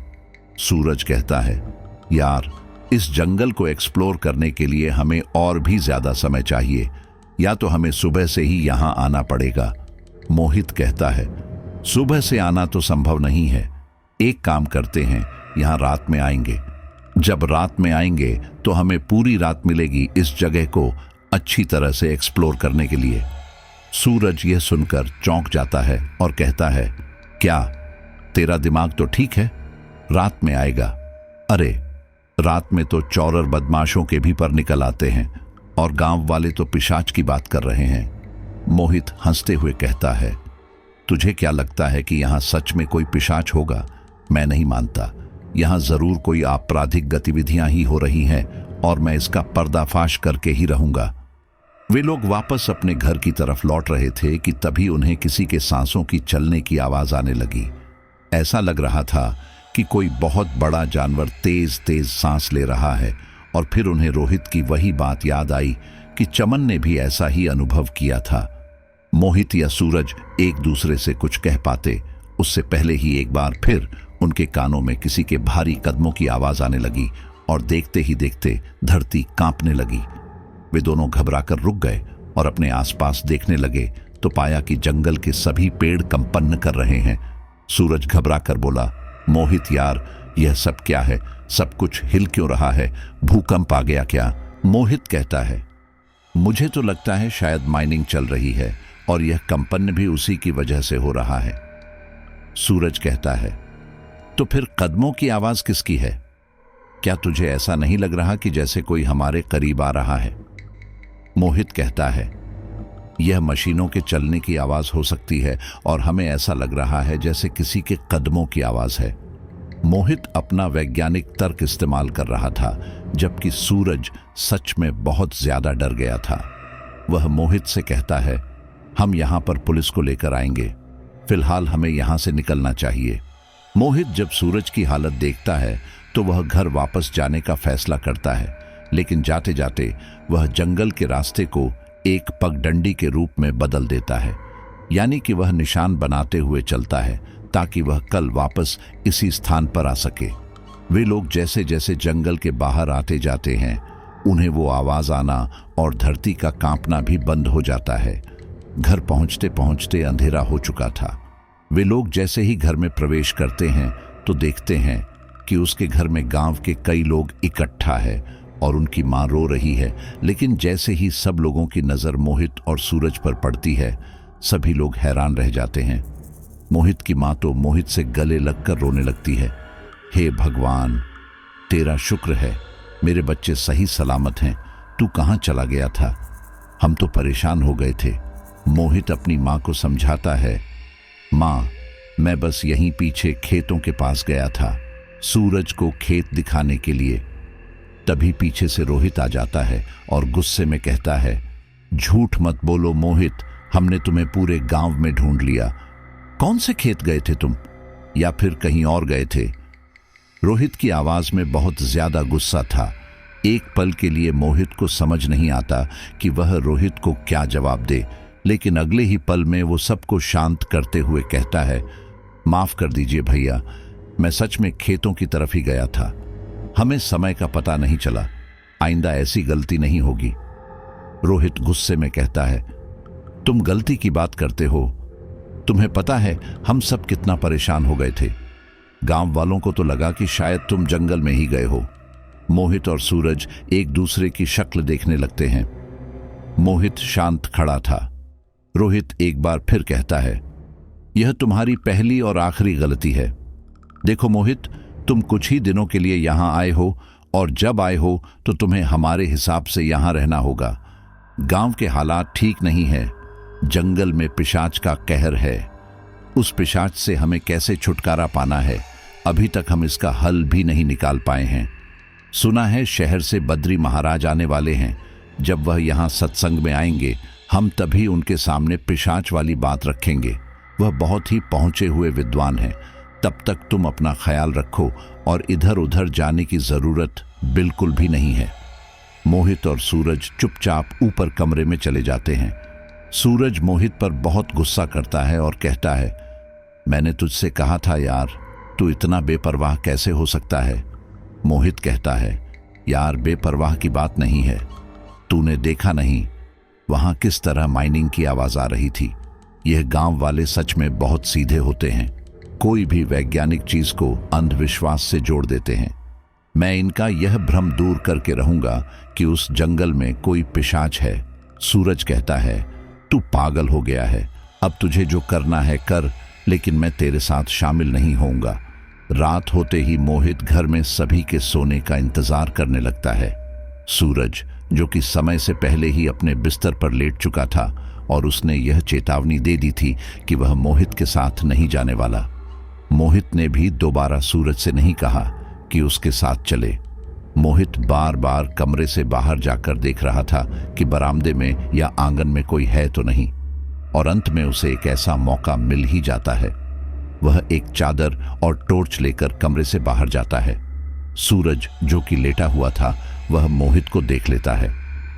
A: सूरज कहता है, यार, इस जंगल को एक्सप्लोर करने के लिए हमें और भी ज्यादा समय चाहिए, या तो हमें सुबह से ही यहां आना पड़ेगा। मोहित कहता है, सुबह से आना तो संभव नहीं है। एक काम करते हैं, यहां रात में आएंगे। जब रात में आएंगे तो हमें पूरी रात मिलेगी इस जगह को अच्छी तरह से एक्सप्लोर करने के लिए। सूरज यह सुनकर चौंक जाता है और कहता है, क्या तेरा दिमाग तो ठीक है? रात में आएगा? अरे, रात में तो चोर और बदमाशों के भी पर निकल आते हैं, और गांव वाले तो पिशाच की बात कर रहे हैं। मोहित हंसते हुए कहता है, तुझे क्या लगता है कि यहां सच में कोई पिशाच होगा? मैं नहीं मानता। यहाँ जरूर कोई आपराधिक गतिविधियां ही हो रही हैं और मैं इसका पर्दाफाश करके ही रहूंगा। वे लोग वापस अपने घर की तरफ लौट रहे थे कि तभी उन्हें किसी के सांसों की चलने की आवाज आने लगी। ऐसा लग रहा था कि कोई बहुत बड़ा जानवर तेज तेज सांस ले रहा है। और फिर उन्हें रोहित की वही बात याद आई कि चमन ने भी ऐसा ही अनुभव किया था। मोहित या सूरज एक दूसरे से कुछ कह पाते उससे पहले ही एक बार फिर उनके कानों में किसी के भारी कदमों की आवाज आने लगी और देखते ही देखते धरती कांपने लगी। वे दोनों घबराकर रुक गए और अपने आसपास देखने लगे तो पाया कि जंगल के सभी पेड़ कंपन कर रहे हैं। सूरज घबराकर बोला, मोहित यार, यह सब क्या है? सब कुछ हिल क्यों रहा है? भूकंप आ गया क्या? मोहित कहता है, मुझे तो लगता है शायद माइनिंग चल रही है और यह कंपन भी उसी की वजह से हो रहा है। सूरज कहता है, तो फिर कदमों की आवाज किसकी है? क्या तुझे ऐसा नहीं लग रहा कि जैसे कोई हमारे करीब आ रहा है? मोहित कहता है, यह मशीनों के चलने की आवाज हो सकती है और हमें ऐसा लग रहा है जैसे किसी के कदमों की आवाज है। मोहित अपना वैज्ञानिक तर्क इस्तेमाल कर रहा था, जबकि सूरज सच में बहुत ज्यादा डर गया था। वह मोहित से कहता है, हम यहां पर पुलिस को लेकर आएंगे, फिलहाल हमें यहां से निकलना चाहिए। मोहित जब सूरज की हालत देखता है तो वह घर वापस जाने का फैसला करता है, लेकिन जाते जाते वह जंगल के रास्ते को एक पगडंडी के रूप में बदल देता है, यानी कि वह निशान बनाते हुए चलता है ताकि वह कल वापस इसी स्थान पर आ सके। वे लोग जैसे जैसे जंगल के बाहर आते जाते हैं उन्हें वो आवाज आना और धरती का कांपना भी बंद हो जाता है। घर पहुंचते पहुंचते अंधेरा हो चुका था। वे लोग जैसे ही घर में प्रवेश करते हैं तो देखते हैं कि उसके घर में गांव के कई लोग इकट्ठा है और उनकी मां रो रही है। लेकिन जैसे ही सब लोगों की नजर मोहित और सूरज पर पड़ती है, सभी लोग हैरान रह जाते हैं। मोहित की मां तो मोहित से गले लगकर रोने लगती है। हे भगवान, तेरा शुक्र है मेरे बच्चे सही सलामत हैं। तू कहां चला गया था? हम तो परेशान हो गए थे। मोहित अपनी मां को समझाता है, मां, मैं बस यहीं पीछे खेतों के पास गया था सूरज को खेत दिखाने के लिए। तभी पीछे से रोहित आ जाता है और गुस्से में कहता है, झूठ मत बोलो मोहित, हमने तुम्हें पूरे गांव में ढूंढ लिया। कौन से खेत गए थे तुम, या फिर कहीं और गए थे? रोहित की आवाज में बहुत ज्यादा गुस्सा था। एक पल के लिए मोहित को समझ नहीं आता कि वह रोहित को क्या जवाब दे, लेकिन अगले ही पल में वो सबको शांत करते हुए कहता है, माफ कर दीजिए भैया, मैं सच में खेतों की तरफ ही गया था। हमें समय का पता नहीं चला। आइंदा ऐसी गलती नहीं होगी। रोहित गुस्से में कहता है, तुम गलती की बात करते हो? तुम्हें पता है हम सब कितना परेशान हो गए थे। गांव वालों को तो लगा कि शायद तुम जंगल में ही गए हो। मोहित और सूरज एक दूसरे की शक्ल देखने लगते हैं। मोहित शांत खड़ा था। रोहित एक बार फिर कहता है, यह तुम्हारी पहली और आखिरी गलती है। देखो मोहित, तुम कुछ ही दिनों के लिए यहां आए हो और जब आए हो तो तुम्हें हमारे हिसाब से यहां रहना होगा। गांव के हालात ठीक नहीं है। जंगल में पिशाच का कहर है। उस पिशाच से हमें कैसे छुटकारा पाना है, अभी तक हम इसका हल भी नहीं निकाल पाए हैं। सुना है शहर से बद्री महाराज आने वाले हैं। जब वह यहाँ सत्संग में आएंगे हम तभी उनके सामने पिशाच वाली बात रखेंगे। वह बहुत ही पहुंचे हुए विद्वान हैं। तब तक तुम अपना ख्याल रखो और इधर उधर जाने की जरूरत बिल्कुल भी नहीं है। मोहित और सूरज चुपचाप ऊपर कमरे में चले जाते हैं। सूरज मोहित पर बहुत गुस्सा करता है और कहता है, मैंने तुझसे कहा था यार, तू इतना बेपरवाह कैसे हो सकता है? मोहित कहता है, यार बेपरवाह की बात नहीं है। तूने देखा नहीं वहां किस तरह माइनिंग की आवाज आ रही थी। यह गांव वाले सच में बहुत सीधे होते हैं। कोई भी वैज्ञानिक चीज को अंधविश्वास से जोड़ देते हैं। मैं इनका यह भ्रम दूर करके रहूंगा कि उस जंगल में कोई पिशाच है। सूरज कहता है, तू पागल हो गया है। अब तुझे जो करना है कर, लेकिन मैं तेरे साथ शामिल नहीं होऊंगा। रात होते ही मोहित घर में सभी के सोने का इंतजार करने लगता है। सूरज, जो कि समय से पहले ही अपने बिस्तर पर लेट चुका था और उसने यह चेतावनी दे दी थी कि वह मोहित के साथ नहीं जाने वाला। मोहित ने भी दोबारा सूरज से नहीं कहा कि उसके साथ चले। मोहित बार बार कमरे से बाहर जाकर देख रहा था कि बरामदे में या आंगन में कोई है तो नहीं, और अंत में उसे एक ऐसा मौका मिल ही जाता है। वह एक चादर और टॉर्च लेकर कमरे से बाहर जाता है। सूरज, जो कि लेटा हुआ था, वह मोहित को देख लेता है।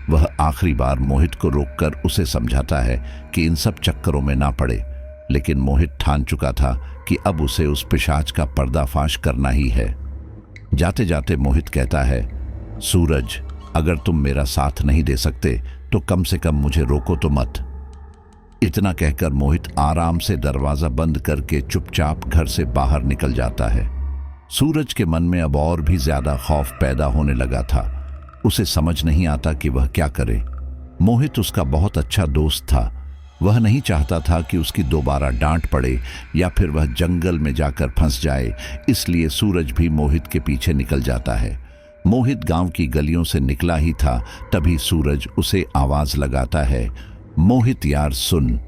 A: वह आखिरी बार मोहित को रोककर उसे समझाता है कि इन सब चक्करों में ना पड़े, लेकिन मोहित ठान चुका था कि अब उसे उस पिशाच का पर्दाफाश करना ही है। जाते जाते मोहित कहता है, सूरज, अगर तुम मेरा साथ नहीं दे सकते तो कम से कम मुझे रोको तो मत। इतना कहकर मोहित आराम से दरवाजा बंद करके चुपचाप घर से बाहर निकल जाता है। सूरज के मन में अब और भी ज्यादा खौफ पैदा होने लगा था। उसे समझ नहीं आता कि वह क्या करे। मोहित उसका बहुत अच्छा दोस्त था। वह नहीं चाहता था कि उसकी दोबारा डांट पड़े या फिर वह जंगल में जाकर फंस जाए, इसलिए सूरज भी मोहित के पीछे निकल जाता है। मोहित गांव की गलियों से निकला ही था, तभी सूरज उसे आवाज लगाता है, मोहित यार सुन।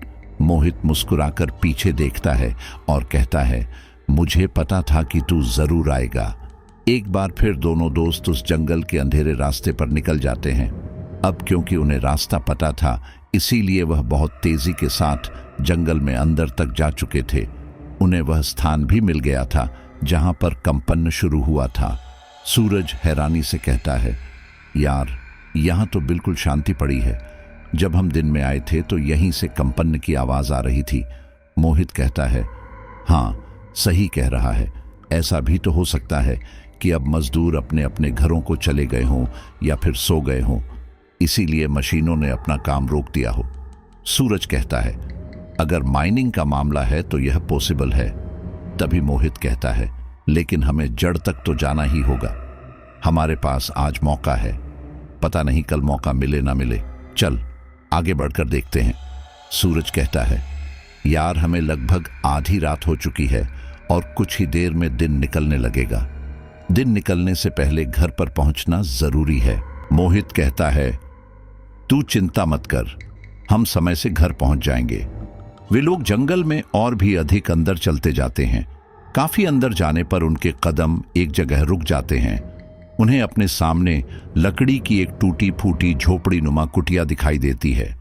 A: मोहित मुस्कुराकर पीछे देखता है और कहता है, मुझे पता था कि तू जरूर आएगा। एक बार फिर दोनों दोस्त उस जंगल के अंधेरे रास्ते पर निकल जाते हैं। अब क्योंकि उन्हें रास्ता पता था, इसीलिए वह बहुत तेजी के साथ जंगल में अंदर तक जा चुके थे। उन्हें वह स्थान भी मिल गया था जहां पर कंपन शुरू हुआ था। सूरज हैरानी से कहता है, यार, यहां तो बिल्कुल शांति पड़ी है। जब हम दिन में आए थे तो यहीं से कंपन की आवाज आ रही थी। मोहित कहता है, हाँ, सही कह रहा है। ऐसा भी तो हो सकता है कि अब मजदूर अपने अपने घरों को चले गए हों या फिर सो गए हों, इसीलिए मशीनों ने अपना काम रोक दिया हो। सूरज कहता है, अगर माइनिंग का मामला है तो यह पॉसिबल है। तभी मोहित कहता है, लेकिन हमें जड़ तक तो जाना ही होगा। हमारे पास आज मौका है, पता नहीं कल मौका मिले ना मिले। चल आगे बढ़कर देखते हैं। सूरज कहता है, यार, हमें लगभग आधी रात हो चुकी है और कुछ ही देर में दिन निकलने लगेगा। दिन निकलने से पहले घर पर पहुंचना जरूरी है। मोहित कहता है, तू चिंता मत कर, हम समय से घर पहुंच जाएंगे। वे लोग जंगल में और भी अधिक अंदर चलते जाते हैं। काफी अंदर जाने पर उनके कदम एक जगह रुक जाते हैं। उन्हें अपने सामने लकड़ी की एक टूटी फूटी झोपड़ी नुमा कुटिया दिखाई देती है।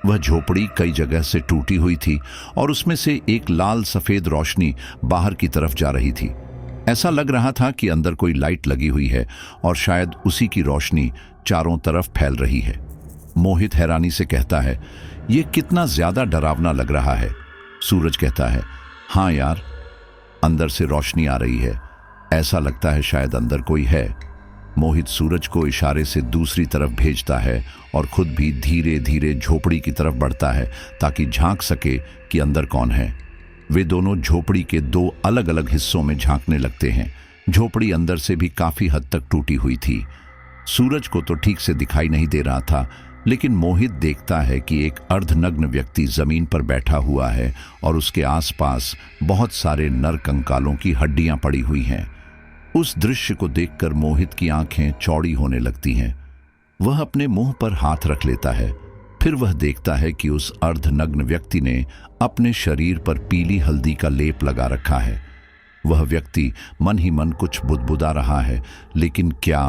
A: वह झोपड़ी कई जगह से टूटी हुई थी और उसमें से एक लाल सफेद रोशनी बाहर की तरफ जा रही थी। ऐसा लग रहा था कि अंदर कोई लाइट लगी हुई है और शायद उसी की रोशनी चारों तरफ फैल रही है। मोहित हैरानी से कहता है, यह कितना ज्यादा डरावना लग रहा है। सूरज कहता है, हाँ यार, अंदर से रोशनी आ रही है। ऐसा लगता है शायद अंदर कोई है। मोहित सूरज को इशारे से दूसरी तरफ भेजता है और खुद भी धीरे धीरे झोपड़ी की तरफ बढ़ता है ताकि झांक सके कि अंदर कौन है। वे दोनों झोपड़ी के दो अलग अलग हिस्सों में झांकने लगते हैं। झोपड़ी अंदर से भी काफी हद तक टूटी हुई थी। सूरज को तो ठीक से दिखाई नहीं दे रहा था, लेकिन मोहित देखता है कि एक अर्धनग्न व्यक्ति जमीन पर बैठा हुआ है और उसके आसपास बहुत सारे नर कंकालों की हड्डियां पड़ी हुई हैं। उस दृश्य को देखकर मोहित की आंखें चौड़ी होने लगती हैं। वह अपने मुंह पर हाथ रख लेता है। फिर वह देखता है कि उस अर्धनग्न व्यक्ति ने अपने शरीर पर पीली हल्दी का लेप लगा रखा है। वह व्यक्ति मन ही मन कुछ बुदबुदा रहा है, लेकिन क्या,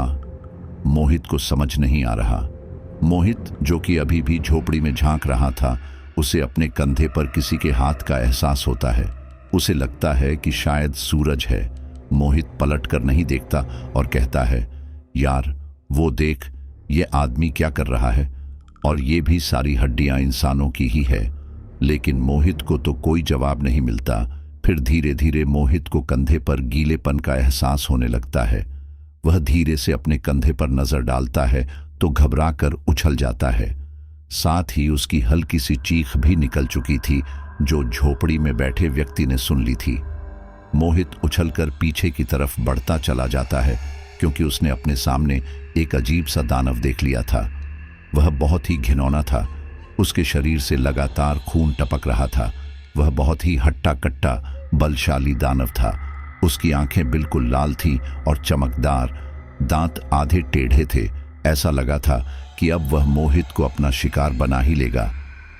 A: मोहित को समझ नहीं आ रहा। मोहित, जो कि अभी भी झोपड़ी में झांक रहा था, उसे अपने कंधे पर किसी के हाथ का एहसास होता है। उसे लगता है कि शायद सूरज है। मोहित पलट कर नहीं देखता और कहता है, यार, वो देख, ये आदमी क्या कर रहा है, और ये भी सारी हड्डियां इंसानों की ही है। लेकिन मोहित को तो कोई जवाब नहीं मिलता। फिर धीरे धीरे मोहित को कंधे पर गीलेपन का एहसास होने लगता है। वह धीरे से अपने कंधे पर नजर डालता है तो घबराकर उछल जाता है। साथ ही उसकी हल्की सी चीख भी निकल चुकी थी, जो झोपड़ी में बैठे व्यक्ति ने सुन ली थी। मोहित उछलकर पीछे की तरफ बढ़ता चला जाता है, क्योंकि उसने अपने सामने एक अजीब सा दानव देख लिया था। वह बहुत ही घिनौना था। उसके शरीर से लगातार खून टपक रहा था। वह बहुत ही हट्टा कट्टा बलशाली दानव था। उसकी आंखें बिल्कुल लाल थीं और चमकदार, दांत आधे टेढ़े थे। ऐसा लगा था कि अब वह मोहित को अपना शिकार बना ही लेगा।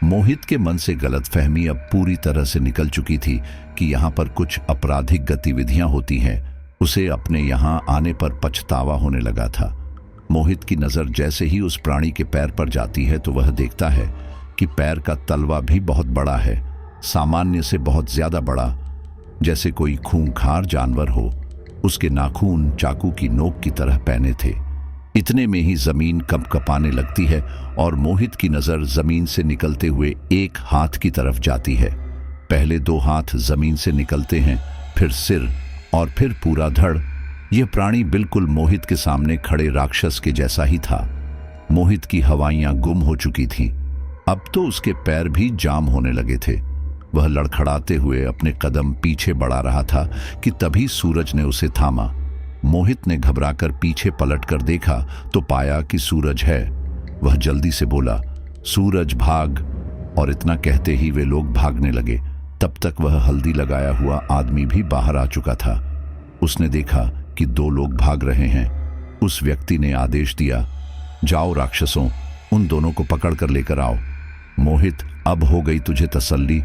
A: मोहित के मन से गलतफहमी अब पूरी तरह से निकल चुकी थी कि यहाँ पर कुछ आपराधिक गतिविधियां होती हैं। उसे अपने यहाँ आने पर पछतावा होने लगा था। मोहित की नज़र जैसे ही उस प्राणी के पैर पर जाती है तो वह देखता है कि पैर का तलवा भी बहुत बड़ा है, सामान्य से बहुत ज्यादा बड़ा, जैसे कोई खूंखार जानवर हो। उसके नाखून चाकू की नोक की तरह पैने थे। इतने में ही जमीन कंपकपाने लगती है और मोहित की नजर जमीन से निकलते हुए एक हाथ की तरफ जाती है। पहले 2 हाथ जमीन से निकलते हैं, फिर सिर और फिर पूरा धड़। यह प्राणी बिल्कुल मोहित के सामने खड़े राक्षस के जैसा ही था। मोहित की हवाइयां गुम हो चुकी थीं। अब तो उसके पैर भी जाम होने लगे थे। वह लड़खड़ाते हुए अपने कदम पीछे बढ़ा रहा था कि तभी सूरज ने उसे थामा। मोहित ने घबराकर पीछे पलटकर देखा तो पाया कि सूरज है। वह जल्दी से बोला, सूरज भाग, और इतना कहते ही वे लोग भागने लगे। तब तक वह हल्दी लगाया हुआ आदमी भी बाहर आ चुका था। उसने देखा कि 2 लोग भाग रहे हैं। उस व्यक्ति ने आदेश दिया, जाओ राक्षसों, उन दोनों को पकड़ कर लेकर आओ। मोहित, अब हो गई तुझे तसल्ली।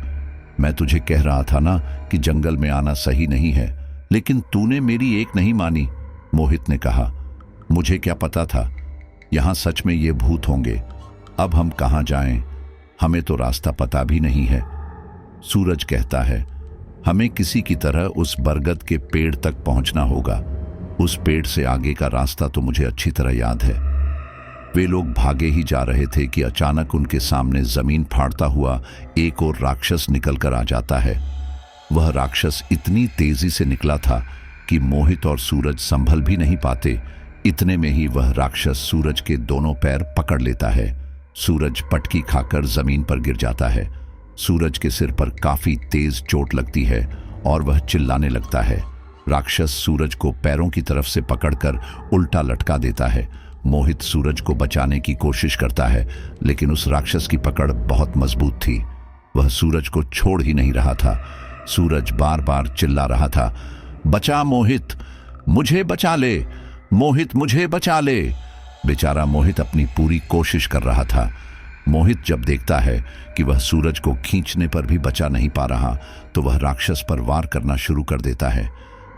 A: मैं तुझे कह रहा था ना कि जंगल में आना सही नहीं है, लेकिन तूने मेरी एक नहीं मानी। मोहित ने कहा, मुझे क्या पता था, यहां सच में ये भूत होंगे। अब हम कहां जाएं? हमें तो रास्ता पता भी नहीं है। सूरज कहता है, हमें किसी की तरह उस बरगद के पेड़ तक पहुंचना होगा। उस पेड़ से आगे का रास्ता तो मुझे अच्छी तरह याद है। वे लोग भागे ही जा रहे थे कि अचानक उनके सामने जमीन फाड़ता हुआ एक और राक्षस निकल कर आ जाता है। वह राक्षस इतनी तेजी से निकला था कि मोहित और सूरज संभल भी नहीं पाते। इतने में ही वह राक्षस सूरज के दोनों पैर पकड़ लेता है। सूरज पटकी खाकर जमीन पर गिर जाता है। सूरज के सिर पर काफी तेज चोट लगती है और वह चिल्लाने लगता है। राक्षस सूरज को पैरों की तरफ से पकड़कर उल्टा लटका देता है। मोहित सूरज को बचाने की कोशिश करता है, लेकिन उस राक्षस की पकड़ बहुत मजबूत थी। वह सूरज को छोड़ ही नहीं रहा था। सूरज बार बार चिल्ला रहा था, बचा मोहित, मुझे बचा ले, मोहित मुझे बचा ले। बेचारा मोहित अपनी पूरी कोशिश कर रहा था। मोहित जब देखता है कि वह सूरज को खींचने पर भी बचा नहीं पा रहा, तो वह राक्षस पर वार करना शुरू कर देता है।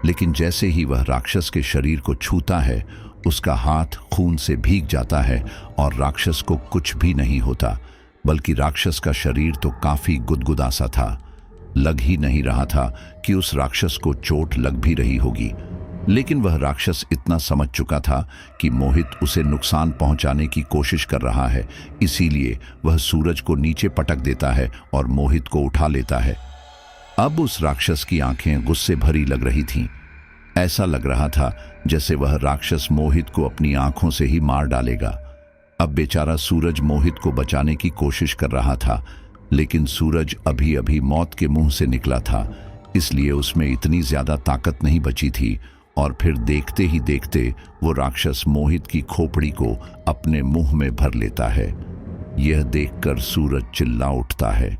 A: लेकिन जैसे ही वह राक्षस के शरीर को छूता है, उसका हाथ खून से भीग जाता है और राक्षस को कुछ भी नहीं होता, बल्कि राक्षस का शरीर तो काफी गुदगुदा सा था। लग ही नहीं रहा था कि उस राक्षस को चोट लग भी रही होगी। लेकिन वह राक्षस इतना समझ चुका था कि मोहित उसे नुकसान पहुंचाने की कोशिश कर रहा है, इसीलिए वह सूरज को नीचे पटक देता है और मोहित को उठा लेता है। अब उस राक्षस की आंखें गुस्से भरी लग रही थीं। ऐसा लग रहा था जैसे वह राक्षस मोहित को अपनी आंखों से ही मार डालेगा। अब बेचारा सूरज मोहित को बचाने की कोशिश कर रहा था, लेकिन सूरज अभी अभी मौत के मुंह से निकला था, इसलिए उसमें इतनी ज्यादा ताकत नहीं बची थी। और फिर देखते ही देखते वो राक्षस मोहित की खोपड़ी को अपने मुंह में भर लेता है। यह देखकर सूरज चिल्ला उठता है।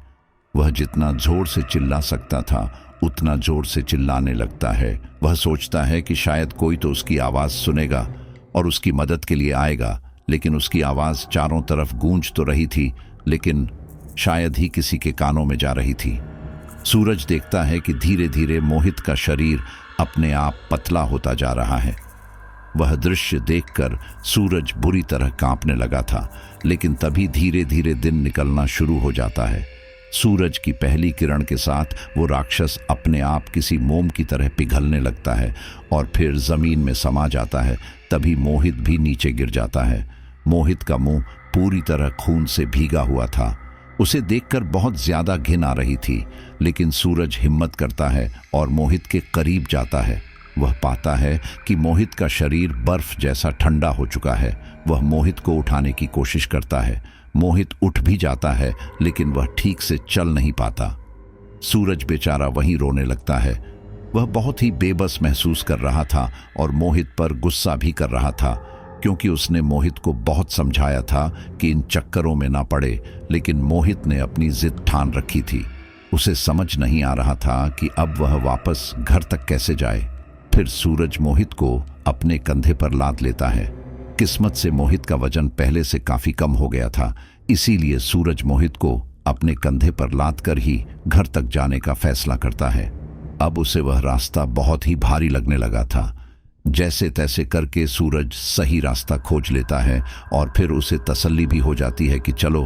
A: वह जितना जोर से चिल्ला सकता था उतना जोर से चिल्लाने लगता है। वह सोचता है कि शायद कोई तो उसकी आवाज सुनेगा और उसकी मदद के लिए आएगा, लेकिन उसकी आवाज चारों तरफ गूंज तो रही थी, लेकिन शायद ही किसी के कानों में जा रही थी। सूरज देखता है कि धीरे धीरे मोहित का शरीर अपने आप पतला होता जा रहा है। वह दृश्य देखकर सूरज बुरी तरह कांपने लगा था, लेकिन तभी धीरे धीरे दिन निकलना शुरू हो जाता है। सूरज की पहली किरण के साथ वो राक्षस अपने आप किसी मोम की तरह पिघलने लगता है और फिर जमीन में समा जाता है। तभी मोहित भी नीचे गिर जाता है। मोहित का मुंह पूरी तरह खून से भीगा हुआ था। उसे देखकर बहुत ज्यादा घिन आ रही थी, लेकिन सूरज हिम्मत करता है और मोहित के करीब जाता है। वह पाता है कि मोहित का शरीर बर्फ जैसा ठंडा हो चुका है। वह मोहित को उठाने की कोशिश करता है। मोहित उठ भी जाता है, लेकिन वह ठीक से चल नहीं पाता। सूरज बेचारा वहीं रोने लगता है। वह बहुत ही बेबस महसूस कर रहा था और मोहित पर गुस्सा भी कर रहा था, क्योंकि उसने मोहित को बहुत समझाया था कि इन चक्करों में ना पड़े, लेकिन मोहित ने अपनी जिद ठान रखी थी। उसे समझ नहीं आ रहा था कि अब वह वापस घर तक कैसे जाए। फिर सूरज मोहित को अपने कंधे पर लाद लेता है। किस्मत से मोहित का वजन पहले से काफी कम हो गया था, इसीलिए सूरज मोहित को अपने कंधे पर लाद कर ही घर तक जाने का फैसला करता है। अब उसे वह रास्ता बहुत ही भारी लगने लगा था। जैसे तैसे करके सूरज सही रास्ता खोज लेता है और फिर उसे तसल्ली भी हो जाती है कि चलो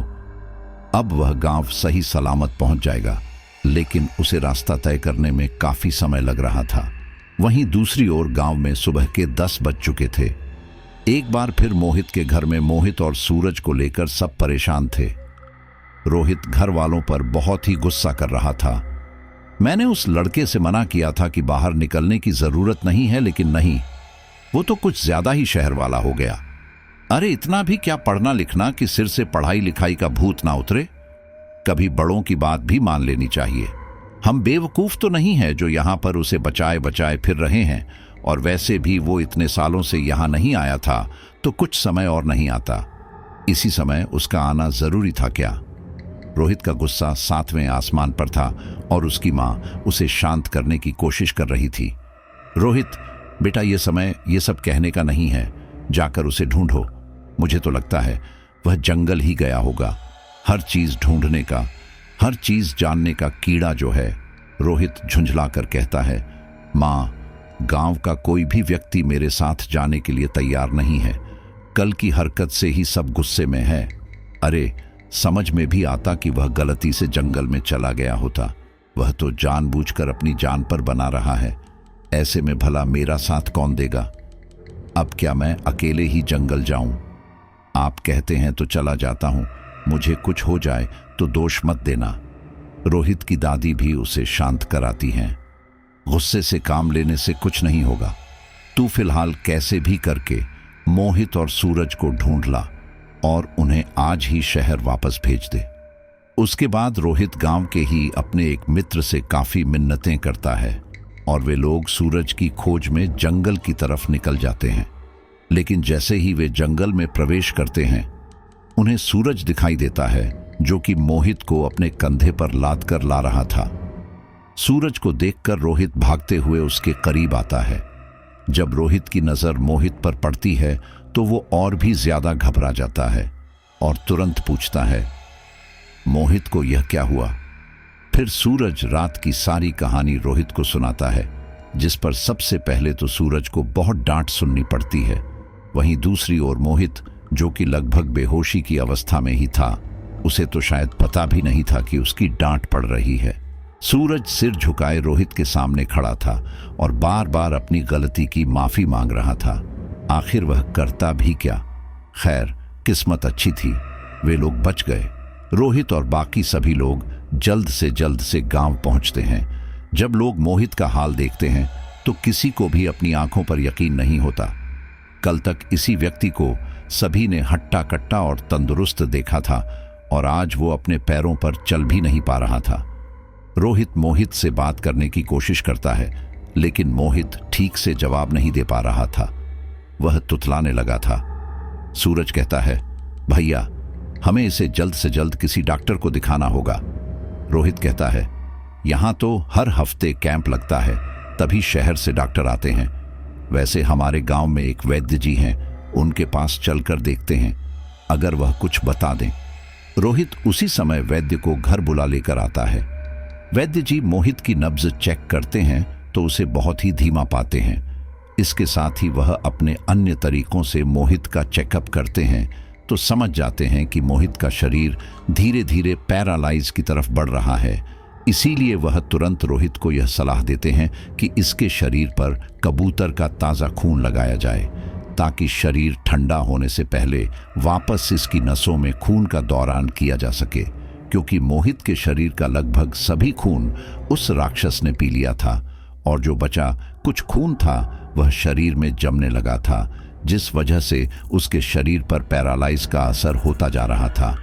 A: अब वह गांव सही सलामत पहुंच जाएगा। लेकिन उसे रास्ता तय करने में काफी समय लग रहा था। वहीं दूसरी ओर गांव में सुबह के 10 बज चुके थे। एक बार फिर मोहित के घर में मोहित और सूरज को लेकर सब परेशान थे। रोहित घर वालों पर बहुत ही गुस्सा कर रहा था। मैंने उस लड़के से मना किया था कि बाहर निकलने की जरूरत नहीं है, लेकिन नहीं, वो तो कुछ ज्यादा ही शहर वाला हो गया। अरे इतना भी क्या पढ़ना लिखना कि सिर से पढ़ाई लिखाई का भूत ना उतरे। कभी बड़ों की बात भी मान लेनी चाहिए। हम बेवकूफ तो नहीं है जो यहां पर उसे बचाए बचाए फिर रहे हैं, और वैसे भी वो इतने सालों से यहां नहीं आया था तो कुछ समय और नहीं आता। इसी समय उसका आना जरूरी था क्या? रोहित का गुस्सा 7वें आसमान पर था और उसकी मां उसे शांत करने की कोशिश कर रही थी। रोहित बेटा, ये समय ये सब कहने का नहीं है, जाकर उसे ढूंढो। मुझे तो लगता है वह जंगल ही गया होगा। हर चीज ढूंढने का, हर चीज जानने का कीड़ा जो है। रोहित झुंझला कर कहता है, मां, गांव का कोई भी व्यक्ति मेरे साथ जाने के लिए तैयार नहीं है। कल की हरकत से ही सब गुस्से में है। अरे समझ में भी आता कि वह गलती से जंगल में चला गया होता। वह तो जानबूझकर अपनी जान पर बना रहा है। ऐसे में भला मेरा साथ कौन देगा? अब क्या मैं अकेले ही जंगल जाऊं? आप कहते हैं तो चला जाता हूं। मुझे कुछ हो जाए तो दोष मत देना। रोहित की दादी भी उसे शांत कराती हैं। गुस्से से काम लेने से कुछ नहीं होगा। तू फिलहाल कैसे भी करके मोहित और सूरज को ढूंढ ला और उन्हें आज ही शहर वापस भेज दे। उसके बाद रोहित गांव के ही अपने एक मित्र से काफी मिन्नतें करता है और वे लोग सूरज की खोज में जंगल की तरफ निकल जाते हैं। लेकिन जैसे ही वे जंगल में प्रवेश करते हैं, उन्हें सूरज दिखाई देता है जो कि मोहित को अपने कंधे पर लाद कर ला रहा था। सूरज को देखकर रोहित भागते हुए उसके करीब आता है। जब रोहित की नजर मोहित पर पड़ती है तो वो और भी ज्यादा घबरा जाता है और तुरंत पूछता है, मोहित को यह क्या हुआ? फिर सूरज रात की सारी कहानी रोहित को सुनाता है, जिस पर सबसे पहले तो सूरज को बहुत डांट सुननी पड़ती है। वहीं दूसरी ओर मोहित, जो कि लगभग बेहोशी की अवस्था में ही था, उसे तो शायद पता भी नहीं था कि उसकी डांट पड़ रही है। सूरज सिर झुकाए रोहित के सामने खड़ा था और बार बार अपनी गलती की माफी मांग रहा था। आखिर वह करता भी क्या? खैर, किस्मत अच्छी थी, वे लोग बच गए। रोहित और बाकी सभी लोग जल्द से गांव पहुंचते हैं। जब लोग मोहित का हाल देखते हैं तो किसी को भी अपनी आंखों पर यकीन नहीं होता। कल तक इसी व्यक्ति को सभी ने हट्टा कट्टा और तंदुरुस्त देखा था और आज वो अपने पैरों पर चल भी नहीं पा रहा था। रोहित मोहित से बात करने की कोशिश करता है, लेकिन मोहित ठीक से जवाब नहीं दे पा रहा था। वह तुतलाने लगा था। सूरज कहता है, भैया, हमें इसे जल्द से जल्द किसी डॉक्टर को दिखाना होगा। रोहित कहता है, यहां तो हर हफ्ते कैंप लगता है, तभी शहर से डॉक्टर आते हैं। वैसे हमारे गांव में एक वैद्य जी हैं, उनके पास चलकर देखते हैं, अगर वह कुछ बता दें। रोहित उसी समय वैद्य को घर बुला लेकर आता है। वैद्य जी मोहित की नब्ज चेक करते हैं तो उसे बहुत ही धीमा पाते हैं। इसके साथ ही वह अपने अन्य तरीकों से मोहित का चेकअप करते हैं तो समझ जाते हैं कि मोहित का शरीर धीरे धीरे पैरालाइज की तरफ बढ़ रहा है। इसीलिए वह तुरंत रोहित को यह सलाह देते हैं कि इसके शरीर पर कबूतर का ताज़ा खून लगाया जाए, ताकि शरीर ठंडा होने से पहले वापस इसकी नसों में खून का दौरान किया जा सके, क्योंकि मोहित के शरीर का लगभग सभी खून उस राक्षस ने पी लिया था और जो बचा कुछ खून था वह शरीर में जमने लगा था, जिस वजह से उसके शरीर पर पैरालाइज का असर होता जा रहा था।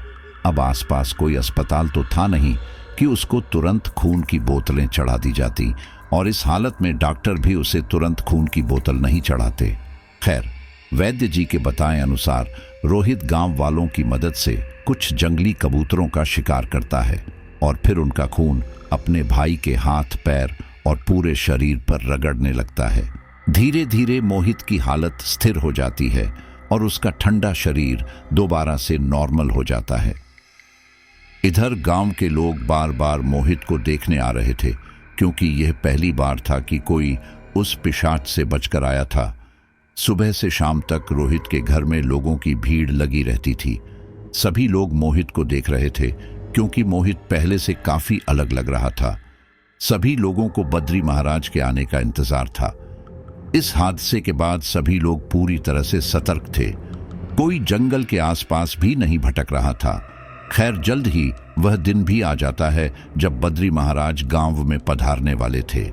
A: अब आसपास कोई अस्पताल तो था नहीं कि उसको तुरंत खून की बोतलें चढ़ा दी जाती, और इस हालत में डॉक्टर भी उसे तुरंत खून की बोतल नहीं चढ़ाते। खैर, वैद्य जी के बताए अनुसार रोहित गांव वालों की मदद से कुछ जंगली कबूतरों का शिकार करता है और फिर उनका खून अपने भाई के हाथ, पैर और पूरे शरीर पर रगड़ने लगता है। धीरे धीरे मोहित की हालत स्थिर हो जाती है और उसका ठंडा शरीर दोबारा से नॉर्मल हो जाता है। इधर गांव के लोग बार बार मोहित को देखने आ रहे थे, क्योंकि यह पहली बार था कि कोई उस पिशाच से बचकर आया था। सुबह से शाम तक रोहित के घर में लोगों की भीड़ लगी रहती थी। सभी लोग मोहित को देख रहे थे क्योंकि मोहित पहले से काफी अलग लग रहा था। सभी लोगों को बद्री महाराज के आने का इंतजार था। इस हादसे के बाद सभी लोग पूरी तरह से सतर्क थे। कोई जंगल के आसपास भी नहीं भटक रहा था। खैर, जल्द ही वह दिन भी आ जाता है जब बद्री महाराज गांव में पधारने वाले थे।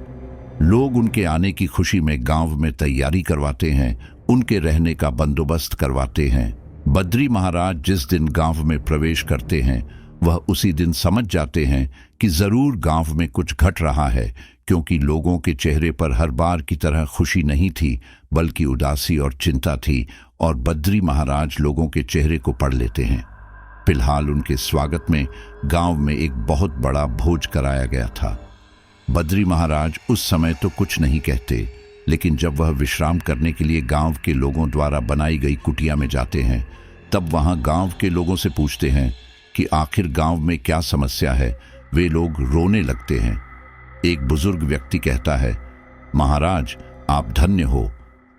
A: लोग उनके आने की खुशी में गांव में तैयारी करवाते हैं, उनके रहने का बंदोबस्त करवाते हैं। बद्री महाराज जिस दिन गांव में प्रवेश करते हैं वह उसी दिन समझ जाते हैं कि जरूर गांव में कुछ घट रहा है, क्योंकि लोगों के चेहरे पर हर बार की तरह खुशी नहीं थी बल्कि उदासी और चिंता थी, और बद्री महाराज लोगों के चेहरे को पढ़ लेते हैं। फिलहाल उनके स्वागत में गांव में एक बहुत बड़ा भोज कराया गया था। बद्री महाराज उस समय तो कुछ नहीं कहते, लेकिन जब वह विश्राम करने के लिए गांव के लोगों द्वारा बनाई गई कुटिया में जाते हैं तब वहां गांव के लोगों से पूछते हैं कि आखिर गांव में क्या समस्या है। वे लोग रोने लगते हैं। एक बुजुर्ग व्यक्ति कहता है, महाराज आप धन्य हो,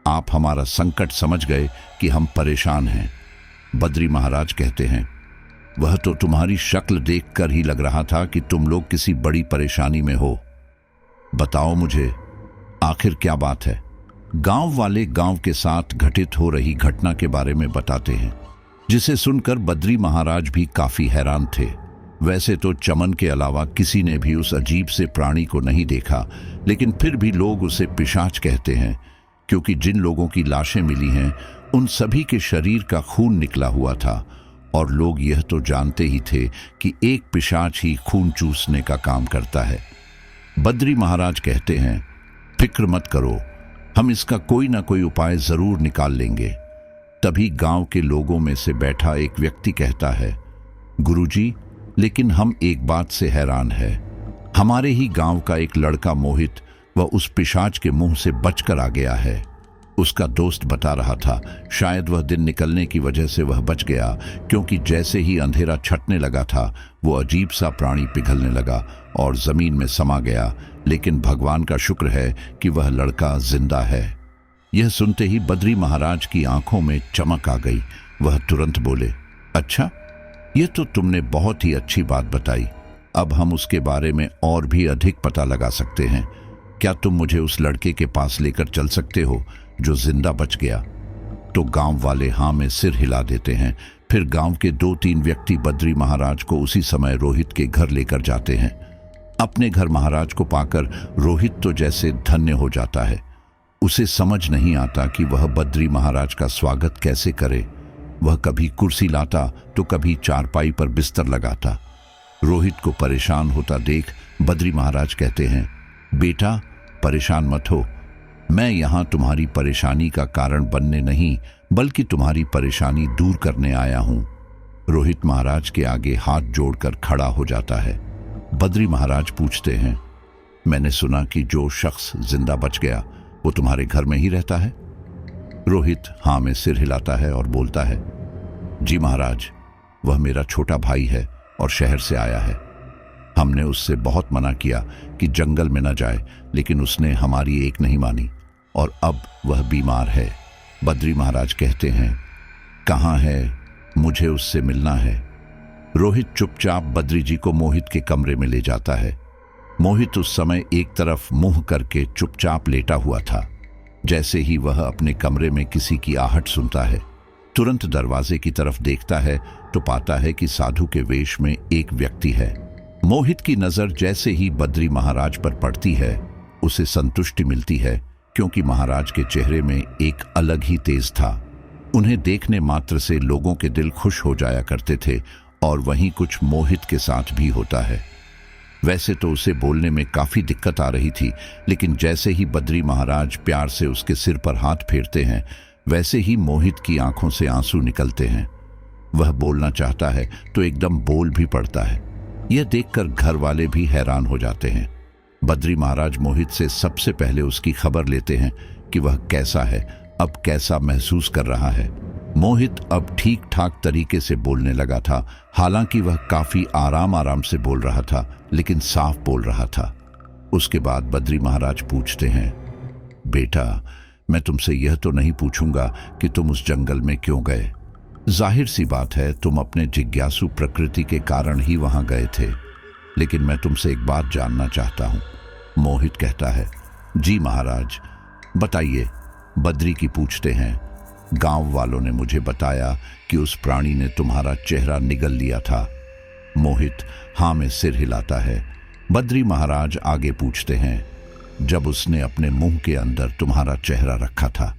A: आप हमारा संकट समझ गए कि हम परेशान हैं। बद्री महाराज कहते हैं, वह तो तुम्हारी शक्ल देखकर ही लग रहा था कि तुम लोग किसी बड़ी परेशानी में हो। बताओ मुझे आखिर क्या बात है। गांव वाले गांव के साथ घटित हो रही घटना के बारे में बताते हैं, जिसे सुनकर बद्री महाराज भी काफी हैरान थे। वैसे तो चमन के अलावा किसी ने भी उस अजीब से प्राणी को नहीं देखा, लेकिन फिर भी लोग उसे पिशाच कहते हैं, क्योंकि जिन लोगों की लाशें मिली हैं उन सभी के शरीर का खून निकला हुआ था, और लोग यह तो जानते ही थे कि एक पिशाच ही खून चूसने का काम करता है। बद्री महाराज कहते हैं, फिक्र मत करो, हम इसका कोई ना कोई उपाय जरूर निकाल लेंगे। तभी गांव के लोगों में से बैठा एक व्यक्ति कहता है, गुरुजी, लेकिन हम एक बात से हैरान है। हमारे ही गांव का एक लड़का मोहित वह उस पिशाच के मुंह से बचकर आ गया है। उसका दोस्त बता रहा था शायद वह दिन निकलने की वजह से वह बच गया, क्योंकि जैसे ही अंधेरा छटने लगा था वो अजीब सा प्राणी पिघलने लगा और जमीन में समा गया, लेकिन भगवान का शुक्र है कि वह लड़का जिंदा है। यह सुनते ही बद्री महाराज की आंखों में चमक आ गई। वह तुरंत बोले, अच्छा, यह तो तुमने बहुत ही अच्छी बात बताई। अब हम उसके बारे में और भी अधिक पता लगा सकते हैं। क्या तुम मुझे उस लड़के के पास लेकर चल सकते हो जो जिंदा बच गया? तो गांव वाले हाँ में सिर हिला देते हैं। फिर गांव के 2-3 व्यक्ति बद्री महाराज को उसी समय रोहित के घर लेकर जाते हैं। अपने घर महाराज को पाकर रोहित तो जैसे धन्य हो जाता है। उसे समझ नहीं आता कि वह बद्री महाराज का स्वागत कैसे करे। वह कभी कुर्सी लाता तो कभी चारपाई पर बिस्तर लगाता। रोहित को परेशान होता देख बद्री महाराज कहते हैं, बेटा परेशान मत हो, मैं यहाँ तुम्हारी परेशानी का कारण बनने नहीं बल्कि तुम्हारी परेशानी दूर करने आया हूँ। रोहित महाराज के आगे हाथ जोड़कर खड़ा हो जाता है। बद्री महाराज पूछते हैं, मैंने सुना कि जो शख्स जिंदा बच गया वो तुम्हारे घर में ही रहता है? रोहित हाँ में सिर हिलाता है और बोलता है, जी महाराज, वह मेरा छोटा भाई है और शहर से आया है। हमने उससे बहुत मना किया कि जंगल में न जाए, लेकिन उसने हमारी एक नहीं मानी और अब वह बीमार है। बद्री महाराज कहते हैं, कहाँ है? मुझे उससे मिलना है। रोहित चुपचाप बद्री जी को मोहित के कमरे में ले जाता है। मोहित उस समय एक तरफ मुंह करके चुपचाप लेटा हुआ था। जैसे ही वह अपने कमरे में किसी की आहट सुनता है, तुरंत दरवाजे की तरफ देखता है तो पाता है कि साधु के वेश में एक व्यक्ति है। मोहित की नजर जैसे ही बद्री महाराज पर पड़ती है, उसे संतुष्टि मिलती है, क्योंकि महाराज के चेहरे में एक अलग ही तेज था। उन्हें देखने मात्र से लोगों के दिल खुश हो जाया करते थे, और वहीं कुछ मोहित के साथ भी होता है। वैसे तो उसे बोलने में काफी दिक्कत आ रही थी, लेकिन जैसे ही बद्री महाराज प्यार से उसके सिर पर हाथ फेरते हैं, वैसे ही मोहित की आंखों से आंसू निकलते हैं। वह बोलना चाहता है तो एकदम बोल भी पड़ता है। यह देखकर घर वाले भी हैरान हो जाते हैं। बद्री महाराज मोहित से सबसे पहले उसकी खबर लेते हैं कि वह कैसा है, अब कैसा महसूस कर रहा है। मोहित अब ठीक ठाक तरीके से बोलने लगा था। हालांकि वह काफी आराम आराम से बोल रहा था, लेकिन साफ बोल रहा था। उसके बाद बद्री महाराज पूछते हैं, बेटा, मैं तुमसे यह तो नहीं पूछूंगा कि तुम उस जंगल में क्यों गए। जाहिर सी बात है, तुम अपने जिज्ञासु प्रकृति के कारण ही वहां गए थे। लेकिन मैं तुमसे एक बात जानना चाहता हूं। मोहित कहता है, जी महाराज, बताइए। बद्री की पूछते हैं, गांव वालों ने मुझे बताया कि उस प्राणी ने तुम्हारा चेहरा निगल लिया था। मोहित हाँ में सिर हिलाता है। बद्री महाराज आगे पूछते हैं, जब उसने अपने मुंह के अंदर तुम्हारा चेहरा रखा था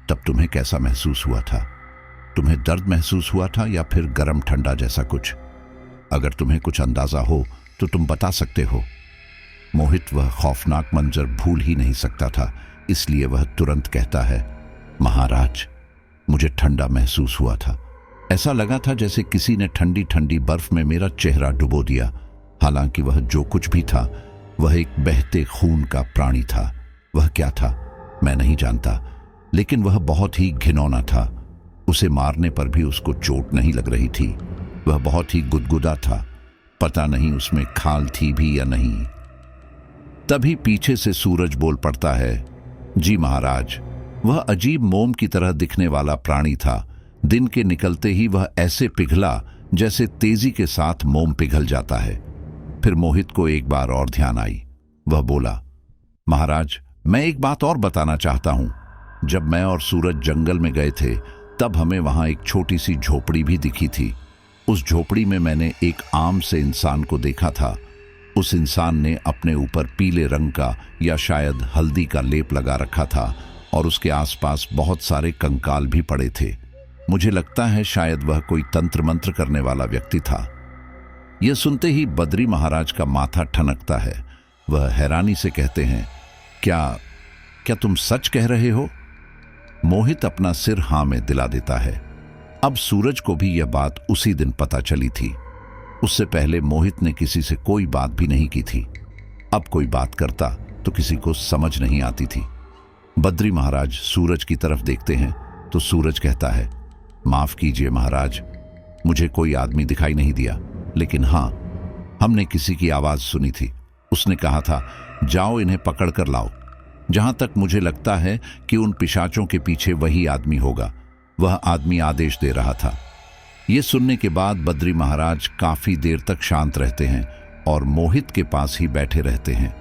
A: तब तुम्हें कैसा महसूस हुआ था? तुम्हें दर्द महसूस हुआ था या फिर गर्म ठंडा जैसा कुछ? अगर तुम्हें कुछ अंदाजा हो तो तुम बता सकते हो। मोहित वह खौफनाक मंजर भूल ही नहीं सकता था, इसलिए वह तुरंत कहता है, महाराज, मुझे ठंडा महसूस हुआ था। ऐसा लगा था जैसे किसी ने ठंडी ठंडी बर्फ में मेरा चेहरा डुबो दिया। हालांकि वह जो कुछ भी था वह एक बहते खून का प्राणी था। वह क्या था मैं नहीं जानता, लेकिन वह बहुत ही घिनौना था। उसे मारने पर भी उसको चोट नहीं लग रही थी। वह बहुत ही गुदगुदा था। पता नहीं उसमें खाल थी भी या नहीं। तभी पीछे से सूरज बोल पड़ता है, जी महाराज, वह अजीब मोम की तरह दिखने वाला प्राणी था। दिन के निकलते ही वह ऐसे पिघला जैसे तेजी के साथ मोम पिघल जाता है। फिर मोहित को एक बार और ध्यान आई। वह बोला, महाराज, मैं एक बात और बताना चाहता हूं। जब मैं और सूरज जंगल में गए थे तब हमें वहां एक छोटी सी झोपड़ी भी दिखी थी। उस झोपड़ी में मैंने एक आम से इंसान को देखा था। उस इंसान ने अपने ऊपर पीले रंग का या शायद हल्दी का लेप लगा रखा था और उसके आसपास बहुत सारे कंकाल भी पड़े थे। मुझे लगता है शायद वह कोई तंत्र मंत्र करने वाला व्यक्ति था। यह सुनते ही बद्री महाराज का माथा ठनकता है। वह हैरानी से कहते हैं, क्या तुम सच कह रहे हो? मोहित अपना सिर हाँ में दिला देता है। अब सूरज को भी यह बात उसी दिन पता चली थी। उससे पहले मोहित ने किसी से कोई बात भी नहीं की थी। अब कोई बात करता तो किसी को समझ नहीं आती थी। बद्री महाराज सूरज की तरफ देखते हैं तो सूरज कहता है, माफ कीजिए महाराज, मुझे कोई आदमी दिखाई नहीं दिया, लेकिन हाँ, हमने किसी की आवाज सुनी थी। उसने कहा था, जाओ इन्हें पकड़ कर लाओ। जहां तक मुझे लगता है कि उन पिशाचों के पीछे वही आदमी होगा। वह आदमी आदेश दे रहा था। यह सुनने के बाद बद्री महाराज काफी देर तक शांत रहते हैं और मोहित के पास ही बैठे रहते हैं।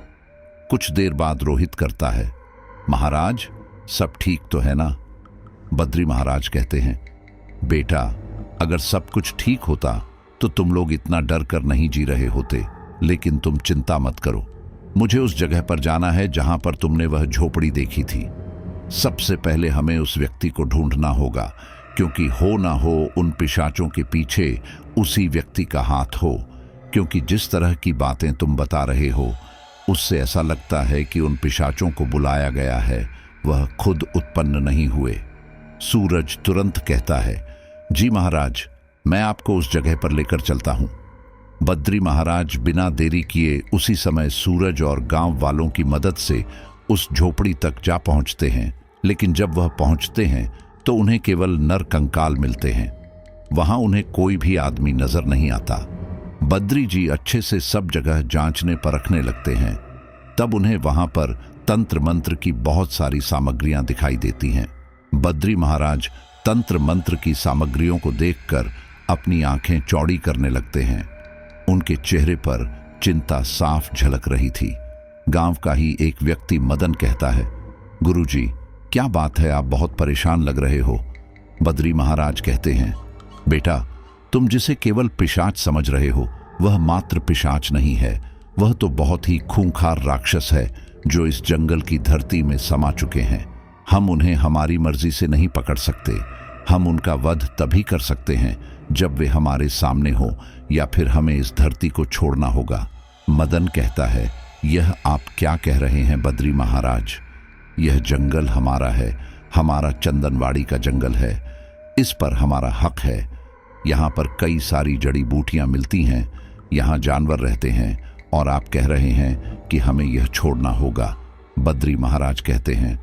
A: कुछ देर बाद रोहित करता है, महाराज, सब ठीक तो है ना? बद्री महाराज कहते हैं, बेटा, अगर सब कुछ ठीक होता तो तुम लोग इतना डर कर नहीं जी रहे होते। लेकिन तुम चिंता मत करो, मुझे उस जगह पर जाना है जहां पर तुमने वह झोपड़ी देखी थी। सबसे पहले हमें उस व्यक्ति को ढूंढना होगा, क्योंकि हो ना हो उन पिशाचों के पीछे उसी व्यक्ति का हाथ हो। क्योंकि जिस तरह की बातें तुम बता रहे हो उससे ऐसा लगता है कि उन पिशाचों को बुलाया गया है, वह खुद उत्पन्न नहीं हुए। सूरज तुरंत कहता है, जी महाराज, मैं आपको उस जगह पर लेकर चलता हूं। बद्री महाराज बिना देरी किए उसी समय सूरज और गांव वालों की मदद से उस झोपड़ी तक जा पहुंचते हैं। लेकिन जब वह पहुंचते हैं तो उन्हें केवल नर कंकाल मिलते हैं। वहां उन्हें कोई भी आदमी नजर नहीं आता। बद्री जी अच्छे से सब जगह जांचने परखने लगते हैं। तब उन्हें वहां पर तंत्र मंत्र की बहुत सारी सामग्रियां दिखाई देती हैं। बद्री महाराज तंत्र मंत्र की सामग्रियों को देखकर अपनी आंखें चौड़ी करने लगते हैं। उनके चेहरे पर चिंता साफ झलक रही थी। गांव का ही एक व्यक्ति मदन कहता है, गुरुजी, क्या बात है, आप बहुत परेशान लग रहे हो। बद्री महाराज कहते हैं, बेटा, तुम जिसे केवल पिशाच समझ रहे हो वह मात्र पिशाच नहीं है, वह तो बहुत ही खूंखार राक्षस है जो इस जंगल की धरती में समा चुके हैं। हम उन्हें हमारी मर्जी से नहीं पकड़ सकते। हम उनका वध तभी कर सकते हैं जब वे हमारे सामने हो, या फिर हमें इस धरती को छोड़ना होगा। मदन कहता है, यह आप क्या कह रहे हैं बद्री महाराज? यह जंगल हमारा है, हमारा चंदनवाड़ी का जंगल है, इस पर हमारा हक है। यहाँ पर कई सारी जड़ी बूटियां मिलती हैं, यहाँ जानवर रहते हैं, और आप कह रहे हैं कि हमें यह छोड़ना होगा। बद्री महाराज कहते हैं,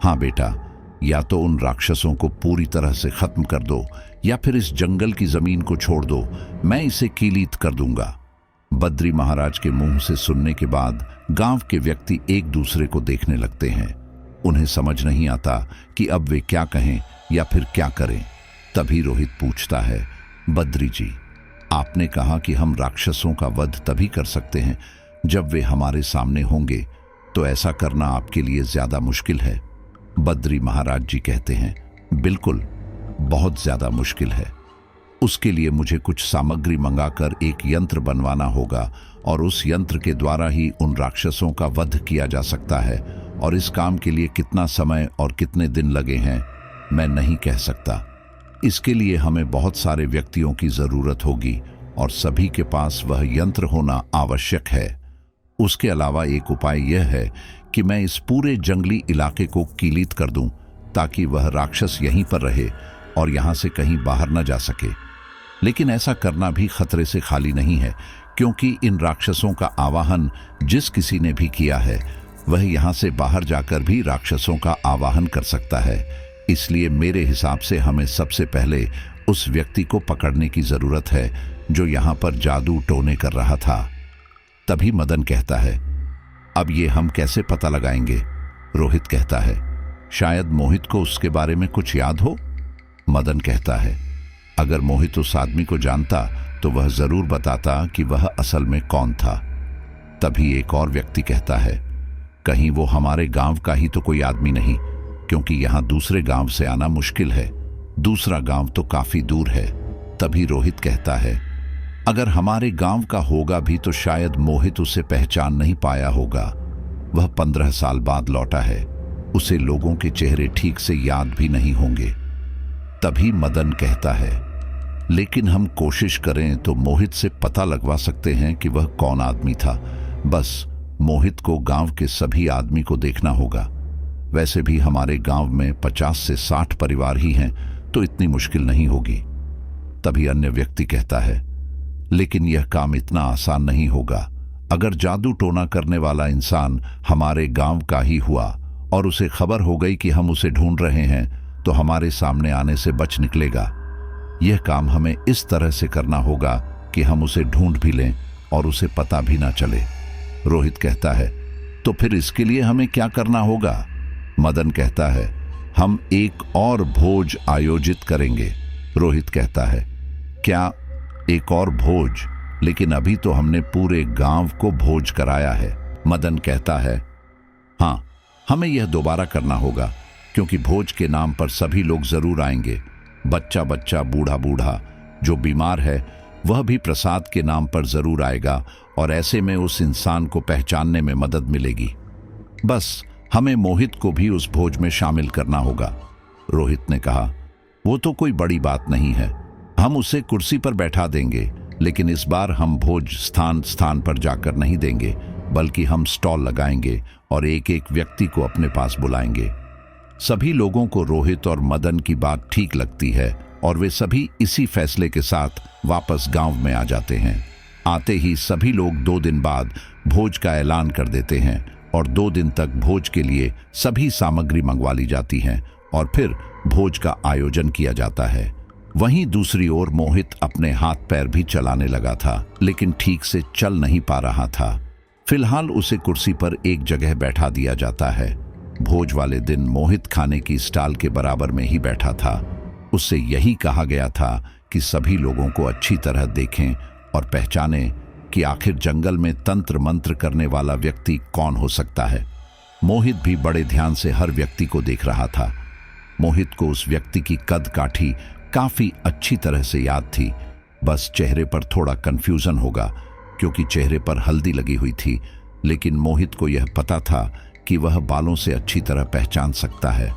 A: हाँ बेटा, या तो उन राक्षसों को पूरी तरह से खत्म कर दो या फिर इस जंगल की जमीन को छोड़ दो, मैं इसे कीलित कर दूंगा। बद्री महाराज के मुंह से सुनने के बाद गांव के व्यक्ति एक दूसरे को देखने लगते हैं। उन्हें समझ नहीं आता कि अब वे क्या कहें या फिर क्या करें। तभी रोहित पूछता है, बद्री जी, आपने कहा कि हम राक्षसों का वध तभी कर सकते हैं जब वे हमारे सामने होंगे, तो ऐसा करना आपके लिए ज्यादा मुश्किल है। बद्री महाराज जी कहते हैं, बिल्कुल, बहुत ज्यादा मुश्किल है। उसके लिए मुझे कुछ सामग्री मंगाकर एक यंत्र बनवाना होगा और उस यंत्र के द्वारा ही उन राक्षसों का वध किया जा सकता है। और इस काम के लिए कितना समय और कितने दिन लगे हैं मैं नहीं कह सकता। इसके लिए हमें बहुत सारे व्यक्तियों की जरूरत होगी और सभी के पास वह यंत्र होना आवश्यक है। उसके अलावा एक उपाय यह है कि मैं इस पूरे जंगली इलाके को कीलित कर दूं ताकि वह राक्षस यहीं पर रहे और यहां से कहीं बाहर न जा सके। लेकिन ऐसा करना भी खतरे से खाली नहीं है, क्योंकि इन राक्षसों का आवाहन जिस किसी ने भी किया है वह यहां से बाहर जाकर भी राक्षसों का आवाहन कर सकता है। इसलिए मेरे हिसाब से हमें सबसे पहले उस व्यक्ति को पकड़ने की जरूरत है जो यहां पर जादू टोने कर रहा था। तभी मदन कहता है, अब ये हम कैसे पता लगाएंगे? रोहित कहता है, शायद मोहित को उसके बारे में कुछ याद हो। मदन कहता है, अगर मोहित उस आदमी को जानता तो वह जरूर बताता कि वह असल में कौन था। तभी एक और व्यक्ति कहता है, कहीं वो हमारे गांव का ही तो कोई आदमी नहीं, क्योंकि यहां दूसरे गांव से आना मुश्किल है। दूसरा गांव तो काफी दूर है। तभी रोहित कहता है, अगर हमारे गांव का होगा भी तो शायद मोहित उसे पहचान नहीं पाया होगा। वह 15 साल बाद लौटा है, उसे लोगों के चेहरे ठीक से याद भी नहीं होंगे। तभी मदन कहता है, लेकिन हम कोशिश करें तो मोहित से पता लगवा सकते हैं कि वह कौन आदमी था। बस मोहित को गांव के सभी आदमी को देखना होगा। वैसे भी हमारे गांव में 50 से 60 परिवार ही हैं, तो इतनी मुश्किल नहीं होगी। तभी अन्य व्यक्ति कहता है, लेकिन यह काम इतना आसान नहीं होगा। अगर जादू टोना करने वाला इंसान हमारे गांव का ही हुआ और उसे खबर हो गई कि हम उसे ढूंढ रहे हैं, तो हमारे सामने आने से बच निकलेगा। यह काम हमें इस तरह से करना होगा कि हम उसे ढूंढ भी लें और उसे पता भी ना चले। रोहित कहता है, तो फिर इसके लिए हमें क्या करना होगा? मदन कहता है, हम एक और भोज आयोजित करेंगे। रोहित कहता है, क्या एक और भोज? लेकिन अभी तो हमने पूरे गांव को भोज कराया है। मदन कहता है, हाँ, हमें यह दोबारा करना होगा, क्योंकि भोज के नाम पर सभी लोग जरूर आएंगे। बच्चा बच्चा, बूढ़ा बूढ़ा, जो बीमार है वह भी प्रसाद के नाम पर जरूर आएगा और ऐसे में उस इंसान को पहचानने में मदद मिलेगी। बस हमें मोहित को भी उस भोज में शामिल करना होगा। रोहित ने कहा, वो तो कोई बड़ी बात नहीं है, हम उसे कुर्सी पर बैठा देंगे, लेकिन इस बार हम भोज स्थान स्थान पर जाकर नहीं देंगे, बल्कि हम स्टॉल लगाएंगे और एक एक व्यक्ति को अपने पास बुलाएंगे। सभी लोगों को रोहित और मदन की बात ठीक लगती है और वे सभी इसी फैसले के साथ वापस गांव में आ जाते हैं। आते ही सभी लोग 2 दिन बाद भोज का ऐलान कर देते हैं और 2 दिन तक भोज के लिए सभी सामग्री मंगवा ली जाती हैं और फिर भोज का आयोजन किया जाता है। वहीं दूसरी ओर मोहित अपने हाथ पैर भी चलाने लगा था, लेकिन ठीक से चल नहीं पा रहा था। फिलहाल उसे कुर्सी पर एक जगह बैठा दिया जाता है। भोज वाले दिन मोहित खाने की स्टॉल के बराबर में ही बैठा था। उससे यही कहा गया था कि सभी लोगों को अच्छी तरह देखें और पहचानें कि आखिर जंगल में तंत्र मंत्र करने वाला व्यक्ति कौन हो सकता है। मोहित भी बड़े ध्यान से हर व्यक्ति को देख रहा था। मोहित को उस व्यक्ति की कद काठी काफी अच्छी तरह से याद थी। बस चेहरे पर थोड़ा कंफ्यूजन होगा, क्योंकि चेहरे पर हल्दी लगी हुई थी, लेकिन मोहित को यह पता था कि वह बालों से अच्छी तरह पहचान सकता है।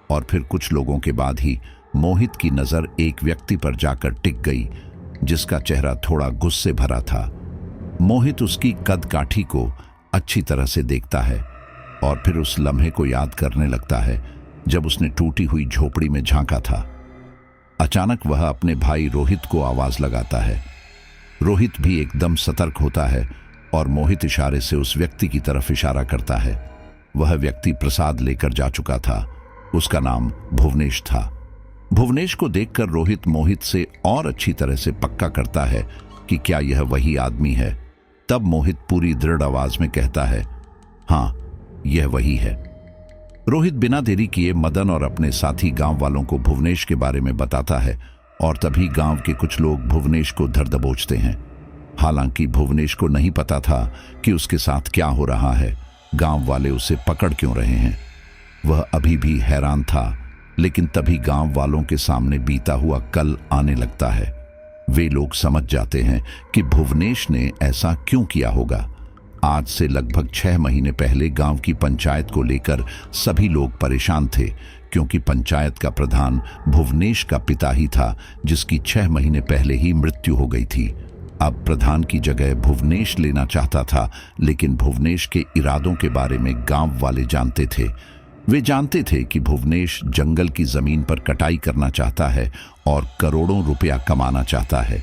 A: और फिर कुछ लोगों के बाद ही मोहित की नजर एक व्यक्ति पर जाकर टिक गई, जिसका चेहरा थोड़ा गुस्से भरा था। मोहित उसकी कद काठी को अच्छी तरह से देखता है और फिर उस लम्हे को याद करने लगता है जब उसने टूटी हुई झोपड़ी में झांका था। अचानक वह अपने भाई रोहित को आवाज लगाता है। रोहित भी एकदम सतर्क होता है और मोहित इशारे से उस व्यक्ति की तरफ इशारा करता है। वह व्यक्ति प्रसाद लेकर जा चुका था। उसका नाम भुवनेश था। भुवनेश को देखकर रोहित मोहित से और अच्छी तरह से पक्का करता है कि क्या यह वही आदमी है। तब मोहित पूरी दृढ़ आवाज में कहता है, हाँ, यह वही है। रोहित बिना देरी किए मदन और अपने साथी गांव वालों को भुवनेश के बारे में बताता है और तभी गांव के कुछ लोग भुवनेश को धर दबोचते हैं। हालांकि भुवनेश को नहीं पता था कि उसके साथ क्या हो रहा है, गांव वाले उसे पकड़ क्यों रहे हैं। वह अभी भी हैरान था, लेकिन तभी गांव वालों के सामने बीता हुआ कल आने लगता है। वे लोग समझ जाते हैं कि भुवनेश ने ऐसा क्यों किया होगा। आज से लगभग 6 महीने पहले गांव की पंचायत को लेकर सभी लोग परेशान थे, क्योंकि पंचायत का प्रधान भुवनेश का पिता ही था, जिसकी 6 महीने पहले ही मृत्यु हो गई थी। अब प्रधान की जगह भुवनेश लेना चाहता था, लेकिन भुवनेश के इरादों के बारे में गांव वाले जानते थे। वे जानते थे कि भुवनेश जंगल की जमीन पर कटाई करना चाहता है और करोड़ों रुपया कमाना चाहता है।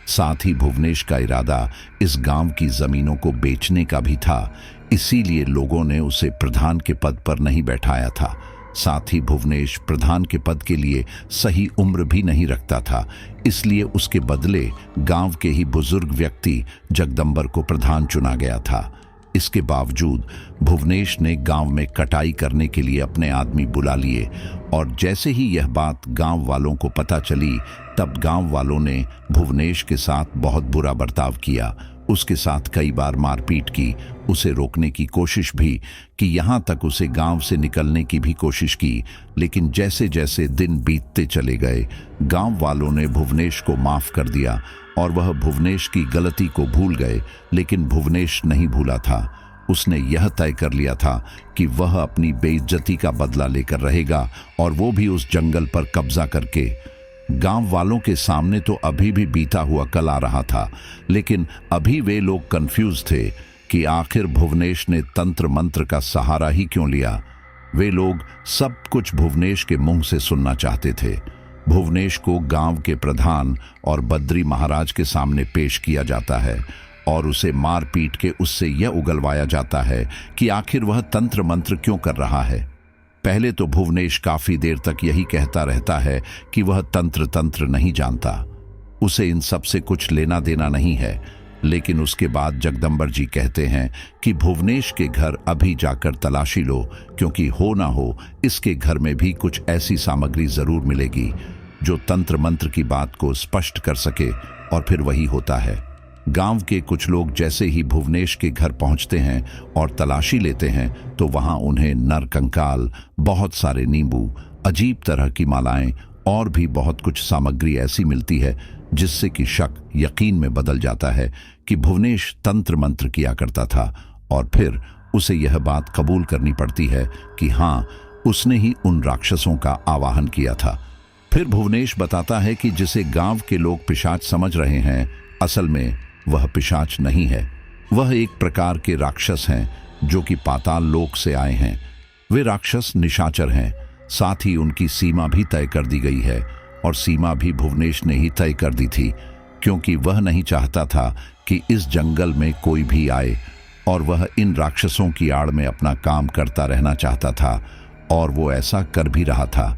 A: साथ ही भुवनेश का इरादा इस गांव की जमीनों को बेचने का भी था, इसीलिए लोगों ने उसे प्रधान के पद पर नहीं बैठाया था। साथ ही भुवनेश प्रधान के पद के लिए सही उम्र भी नहीं रखता था, इसलिए उसके बदले गांव के ही बुजुर्ग व्यक्ति जगदंबर को प्रधान चुना गया था। इसके बावजूद भुवनेश ने गांव में कटाई करने के लिए अपने आदमी बुला लिए और जैसे ही यह बात गांव वालों को पता चली, तब गांव वालों ने भुवनेश के साथ बहुत बुरा बर्ताव किया। उसके साथ कई बार मारपीट की, उसे रोकने की कोशिश भी कि यहाँ तक उसे गांव से निकलने की भी कोशिश की। लेकिन जैसे जैसे दिन बीतते चले गए, गांव वालों ने भुवनेश को माफ कर दिया और वह भुवनेश की गलती को भूल गए। लेकिन भुवनेश नहीं भूला था। उसने यह तय कर लिया था कि वह अपनी बेइज्जती का बदला लेकर रहेगा, और वो भी उस जंगल पर कब्जा करके। गांव वालों के सामने तो अभी भी बीता हुआ कल आ रहा था, लेकिन अभी वे लोग कंफ्यूज थे कि आखिर भुवनेश ने तंत्र मंत्र का सहारा ही क्यों लिया। वे लोग सब कुछ भुवनेश के मुंह से सुनना चाहते थे। भुवनेश को गांव के प्रधान और बद्री महाराज के सामने पेश किया जाता है और उसे मार पीट के उससे यह उगलवाया जाता है कि आखिर वह तंत्र मंत्र क्यों कर रहा है। पहले तो भुवनेश काफी देर तक यही कहता रहता है कि वह तंत्र नहीं जानता, उसे इन सब से कुछ लेना देना नहीं है। लेकिन उसके बाद जगदंबर जी कहते हैं कि भुवनेश के घर अभी जाकर तलाशी लो, क्योंकि हो ना हो इसके घर में भी कुछ ऐसी सामग्री जरूर मिलेगी जो तंत्र मंत्र की बात को स्पष्ट कर सके। और फिर वही होता है। गांव के कुछ लोग जैसे ही भुवनेश के घर पहुंचते हैं और तलाशी लेते हैं, तो वहां उन्हें नरकंकाल, बहुत सारे नींबू, अजीब तरह की मालाएं और भी बहुत कुछ सामग्री ऐसी मिलती है जिससे कि शक यकीन में बदल जाता है कि भुवनेश तंत्र मंत्र किया करता था। और फिर उसे यह बात कबूल करनी पड़ती है कि हाँ, उसने ही उन राक्षसों का आवाहन किया था। फिर भुवनेश बताता है कि जिसे गांव के लोग पिशाच समझ रहे हैं, असल में वह पिशाच नहीं है। वह एक प्रकार के राक्षस हैं जो कि पाताल लोक से आए हैं। वे राक्षस निशाचर हैं। साथ ही उनकी सीमा भी तय कर दी गई है, और सीमा भी भुवनेश ने ही तय कर दी थी, क्योंकि वह नहीं चाहता था कि इस जंगल में कोई भी आए, और वह इन राक्षसों की आड़ में अपना काम करता रहना चाहता था, और वो ऐसा कर भी रहा था।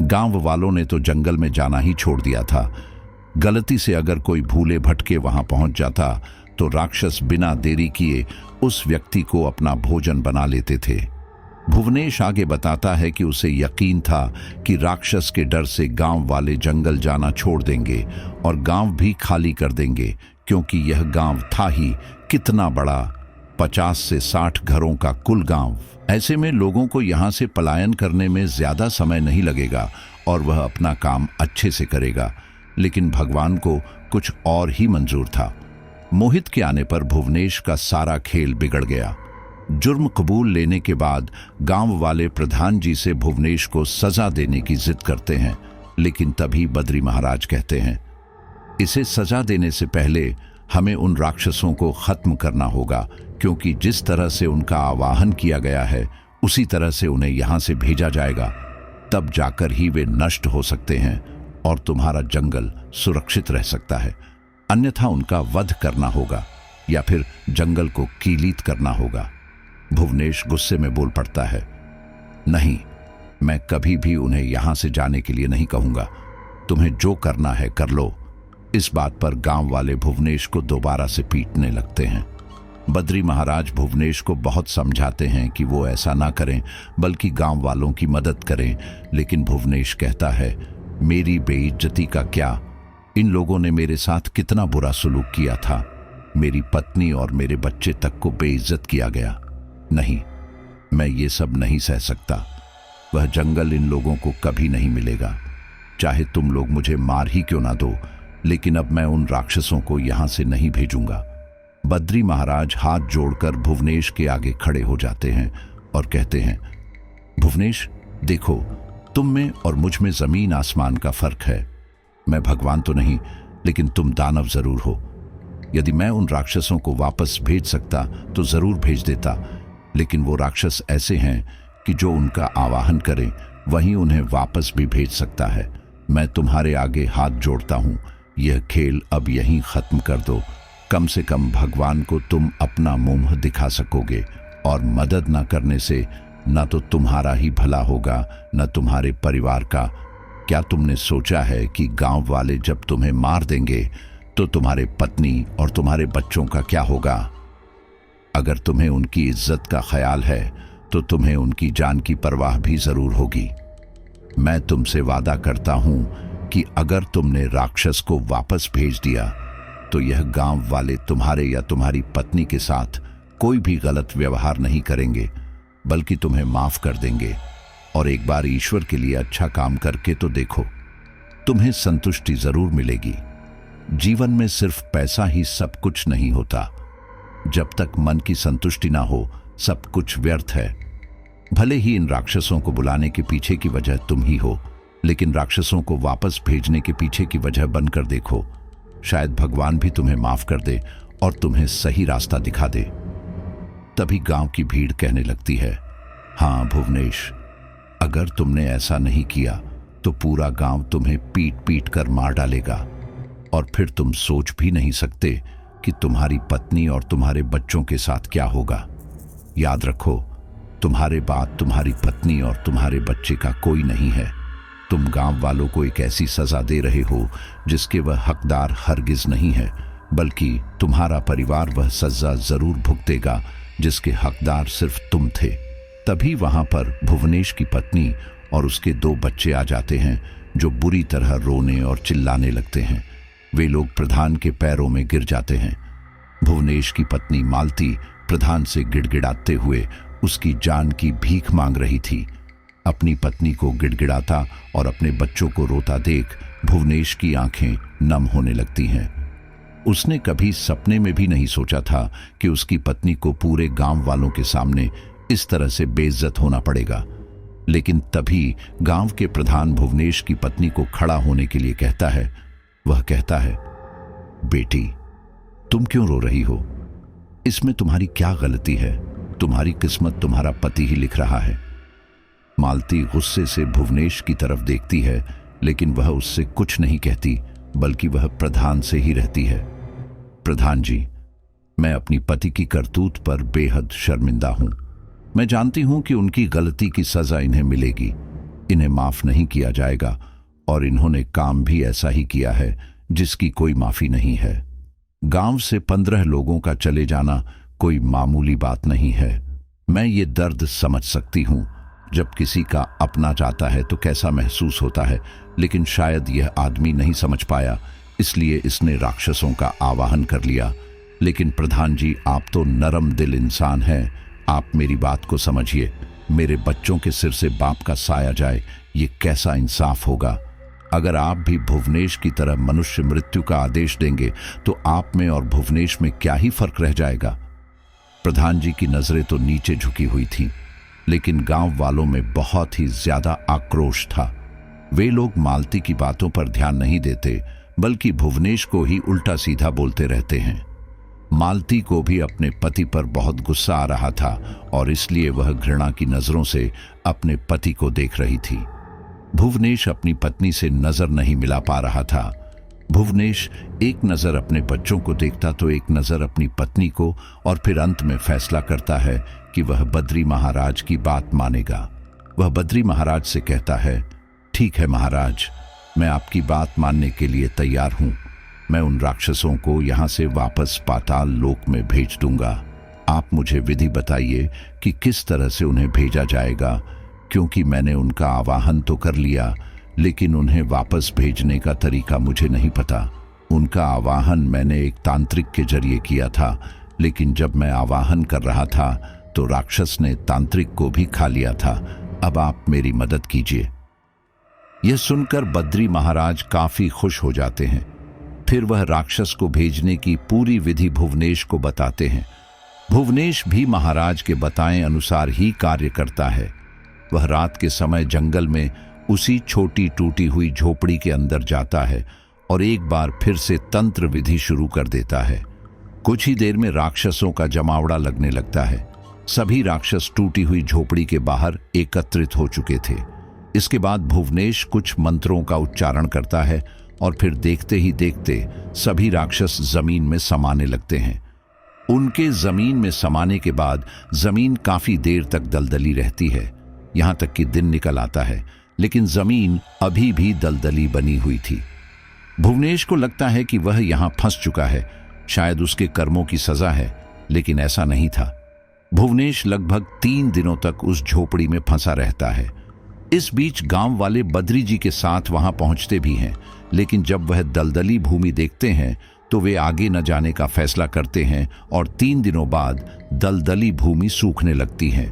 A: गांव वालों ने तो जंगल में जाना ही छोड़ दिया था। गलती से अगर कोई भूले भटके वहां पहुंच जाता तो राक्षस बिना देरी किए उस व्यक्ति को अपना भोजन बना लेते थे। भुवनेश आगे बताता है कि उसे यकीन था कि राक्षस के डर से गांव वाले जंगल जाना छोड़ देंगे और गांव भी खाली कर देंगे, क्योंकि यह गांव था ही कितना बड़ा, 50 से 60 घरों का कुल गांव। ऐसे में लोगों को यहां से पलायन करने में ज्यादा समय नहीं लगेगा और वह अपना काम अच्छे से करेगा। लेकिन भगवान को कुछ और ही मंजूर था। मोहित के आने पर भुवनेश का सारा खेल बिगड़ गया। जुर्म कबूल लेने के बाद गांव वाले प्रधान जी से भुवनेश को सजा देने की जिद करते हैं, लेकिन तभी बद्री महाराज कहते हैं, इसे सजा देने से पहले हमें उन राक्षसों को खत्म करना होगा, क्योंकि जिस तरह से उनका आवाहन किया गया है उसी तरह से उन्हें यहां से भेजा जाएगा। तब जाकर ही वे नष्ट हो सकते हैं और तुम्हारा जंगल सुरक्षित रह सकता है। अन्यथा उनका वध करना होगा या फिर जंगल को कीलित करना होगा। भुवनेश गुस्से में बोल पड़ता है, नहीं, मैं कभी भी उन्हें यहां से जाने के लिए नहीं कहूंगा। तुम्हें जो करना है कर लो। इस बात पर गांव वाले भुवनेश को दोबारा से पीटने लगते हैं। बद्री महाराज भुवनेश को बहुत समझाते हैं कि वो ऐसा ना करें बल्कि गांव वालों की मदद करें, लेकिन भुवनेश कहता है, मेरी बेइज्जती का क्या? इन लोगों ने मेरे साथ कितना बुरा सलूक किया था। मेरी पत्नी और मेरे बच्चे तक को बेइज्जत किया गया। नहीं, मैं ये सब नहीं सह सकता। वह जंगल इन लोगों को कभी नहीं मिलेगा, चाहे तुम लोग मुझे मार ही क्यों ना दो, लेकिन अब मैं उन राक्षसों को यहां से नहीं भेजूंगा। बद्री महाराज हाथ जोड़कर भुवनेश के आगे खड़े हो जाते हैं और कहते हैं, भुवनेश देखो, तुम में और मुझ में जमीन आसमान का फर्क है। मैं भगवान तो नहीं, लेकिन तुम दानव जरूर हो। यदि मैं उन राक्षसों को वापस भेज सकता तो जरूर भेज देता, लेकिन वो राक्षस ऐसे हैं कि जो उनका आवाहन करें वहीं उन्हें वापस भी भेज सकता है। मैं तुम्हारे आगे हाथ जोड़ता हूं, यह खेल अब यहीं खत्म कर दो। कम से कम भगवान को तुम अपना मुंह दिखा सकोगे, और मदद न करने से न तो तुम्हारा ही भला होगा न तुम्हारे परिवार का। क्या तुमने सोचा है कि गांव वाले जब तुम्हें मार देंगे तो तुम्हारे पत्नी और तुम्हारे बच्चों का क्या होगा? अगर तुम्हें उनकी इज्जत का ख्याल है तो तुम्हें उनकी जान की परवाह भी जरूर होगी। मैं तुमसे वादा करता हूं कि अगर तुमने राक्षस को वापस भेज दिया तो यह गांव वाले तुम्हारे या तुम्हारी पत्नी के साथ कोई भी गलत व्यवहार नहीं करेंगे, बल्कि तुम्हें माफ कर देंगे। और एक बार ईश्वर के लिए अच्छा काम करके तो देखो, तुम्हें संतुष्टि जरूर मिलेगी। जीवन में सिर्फ पैसा ही सब कुछ नहीं होता। जब तक मन की संतुष्टि ना हो, सब कुछ व्यर्थ है। भले ही इन राक्षसों को बुलाने के पीछे की वजह तुम ही हो, लेकिन राक्षसों को वापस भेजने के पीछे की वजह बनकर देखो। शायद भगवान भी तुम्हें माफ कर दे और तुम्हें सही रास्ता दिखा दे। तभी गांव की भीड़ कहने लगती है, हाँ भुवनेश, अगर तुमने ऐसा नहीं किया तो पूरा गांव तुम्हें पीट पीट कर मार डालेगा, और फिर तुम सोच भी नहीं सकते कि तुम्हारी पत्नी और तुम्हारे बच्चों के साथ क्या होगा। याद रखो, तुम्हारे बाद तुम्हारी पत्नी और तुम्हारे बच्चे का कोई नहीं है। तुम गांव वालों को एक ऐसी सजा दे रहे हो जिसके वह हकदार हरगिज नहीं है, बल्कि तुम्हारा परिवार वह सजा जरूर भुगतेगा जिसके हकदार सिर्फ तुम थे। तभी वहां पर भुवनेश की पत्नी और उसके 2 बच्चे आ जाते हैं, जो बुरी तरह रोने और चिल्लाने लगते हैं। वे लोग प्रधान के पैरों में गिर जाते हैं। भुवनेश की पत्नी मालती प्रधान से गिड़गिड़ाते हुए उसकी जान की भीख मांग रही थी। अपनी पत्नी को गिड़गिड़ाता और अपने बच्चों को रोता देख भुवनेश की आंखें नम होने लगती हैं। उसने कभी सपने में भी नहीं सोचा था कि उसकी पत्नी को पूरे गांव वालों के सामने इस तरह से बेइज्जत होना पड़ेगा। लेकिन तभी गांव के प्रधान भुवनेश की पत्नी को खड़ा होने के लिए कहता है। वह कहता है, बेटी, तुम क्यों रो रही हो? इसमें तुम्हारी क्या गलती है? तुम्हारी किस्मत तुम्हारा पति ही लिख रहा है। मालती गुस्से से भुवनेश की तरफ देखती है, लेकिन वह उससे कुछ नहीं कहती, बल्कि वह प्रधान से ही रहती है। प्रधान जी, मैं अपनी पति की करतूत पर बेहद शर्मिंदा हूं। मैं जानती हूं कि उनकी गलती की सजा इन्हें मिलेगी। इन्हें माफ नहीं किया जाएगा, और इन्होंने काम भी ऐसा ही किया है जिसकी कोई माफी नहीं है। गांव से 15 लोगों का चले जाना कोई मामूली बात नहीं है। मैं ये दर्द समझ सकती हूं। जब किसी का अपना जाता है तो कैसा महसूस होता है, लेकिन शायद यह आदमी नहीं समझ पाया, इसलिए इसने राक्षसों का आवाहन कर लिया। लेकिन प्रधान जी, आप तो नरम दिल इंसान हैं। आप मेरी बात को समझिए। मेरे बच्चों के सिर से बाप का साया जाए, ये कैसा इंसाफ होगा? अगर आप भी भुवनेश की तरह मनुष्य मृत्यु का आदेश देंगे तो आप में और भुवनेश में क्या ही फर्क रह जाएगा? प्रधान जी की नजरें तो नीचे झुकी हुई थीं, लेकिन गांव वालों में बहुत ही ज्यादा आक्रोश था। वे लोग मालती की बातों पर ध्यान नहीं देते, बल्कि भुवनेश को ही उल्टा सीधा बोलते रहते हैं। मालती को भी अपने पति पर बहुत गुस्सा आ रहा था, और इसलिए वह घृणा की नजरों से अपने पति को देख रही थी। भुवनेश अपनी पत्नी से नजर नहीं मिला पा रहा था। भुवनेश एक नजर अपने बच्चों को देखता तो एक नजर अपनी पत्नी को, और फिर अंत में फैसला करता है कि वह बद्री महाराज की बात मानेगा। वह बद्री महाराज से कहता है, ठीक है महाराज, मैं आपकी बात मानने के लिए तैयार हूं। मैं उन राक्षसों को यहां से वापस पाताल लोक में भेज दूंगा। आप मुझे विधि बताइए कि किस तरह से उन्हें भेजा जाएगा, क्योंकि मैंने उनका आवाहन तो कर लिया, लेकिन उन्हें वापस भेजने का तरीका मुझे नहीं पता। उनका आवाहन मैंने एक तांत्रिक के जरिए किया था, लेकिन जब मैं आवाहन कर रहा था तो राक्षस ने तांत्रिक को भी खा लिया था। अब आप मेरी मदद कीजिए। यह सुनकर बद्री महाराज काफी खुश हो जाते हैं। फिर वह राक्षस को भेजने की पूरी विधि भुवनेश को बताते हैं। भुवनेश भी महाराज के बताएं अनुसार ही कार्य करता है। वह रात के समय जंगल में उसी छोटी टूटी हुई झोपड़ी के अंदर जाता है और एक बार फिर से तंत्र विधि शुरू कर देता है। कुछ ही देर में राक्षसों का जमावड़ा लगने लगता है। सभी राक्षस टूटी हुई झोपड़ी के बाहर एकत्रित हो चुके थे। इसके बाद भुवनेश कुछ मंत्रों का उच्चारण करता है और फिर देखते ही देखते सभी राक्षस जमीन में समाने लगते हैं। उनके जमीन में समाने के बाद जमीन काफी देर तक दलदली रहती है, यहां तक कि दिन निकल आता है, लेकिन जमीन अभी भी दलदली बनी हुई थी। भुवनेश को लगता है कि वह यहां फंस चुका है, शायद उसके कर्मों की सजा है, लेकिन ऐसा नहीं था। भुवनेश लगभग 3 दिनों तक उस झोपड़ी में फंसा रहता है। इस बीच गांव वाले बद्री जी के साथ वहां पहुंचते भी हैं, लेकिन जब वह दलदली भूमि देखते हैं तो वे आगे न जाने का फैसला करते हैं और 3 दिनों बाद दलदली भूमि सूखने लगती है।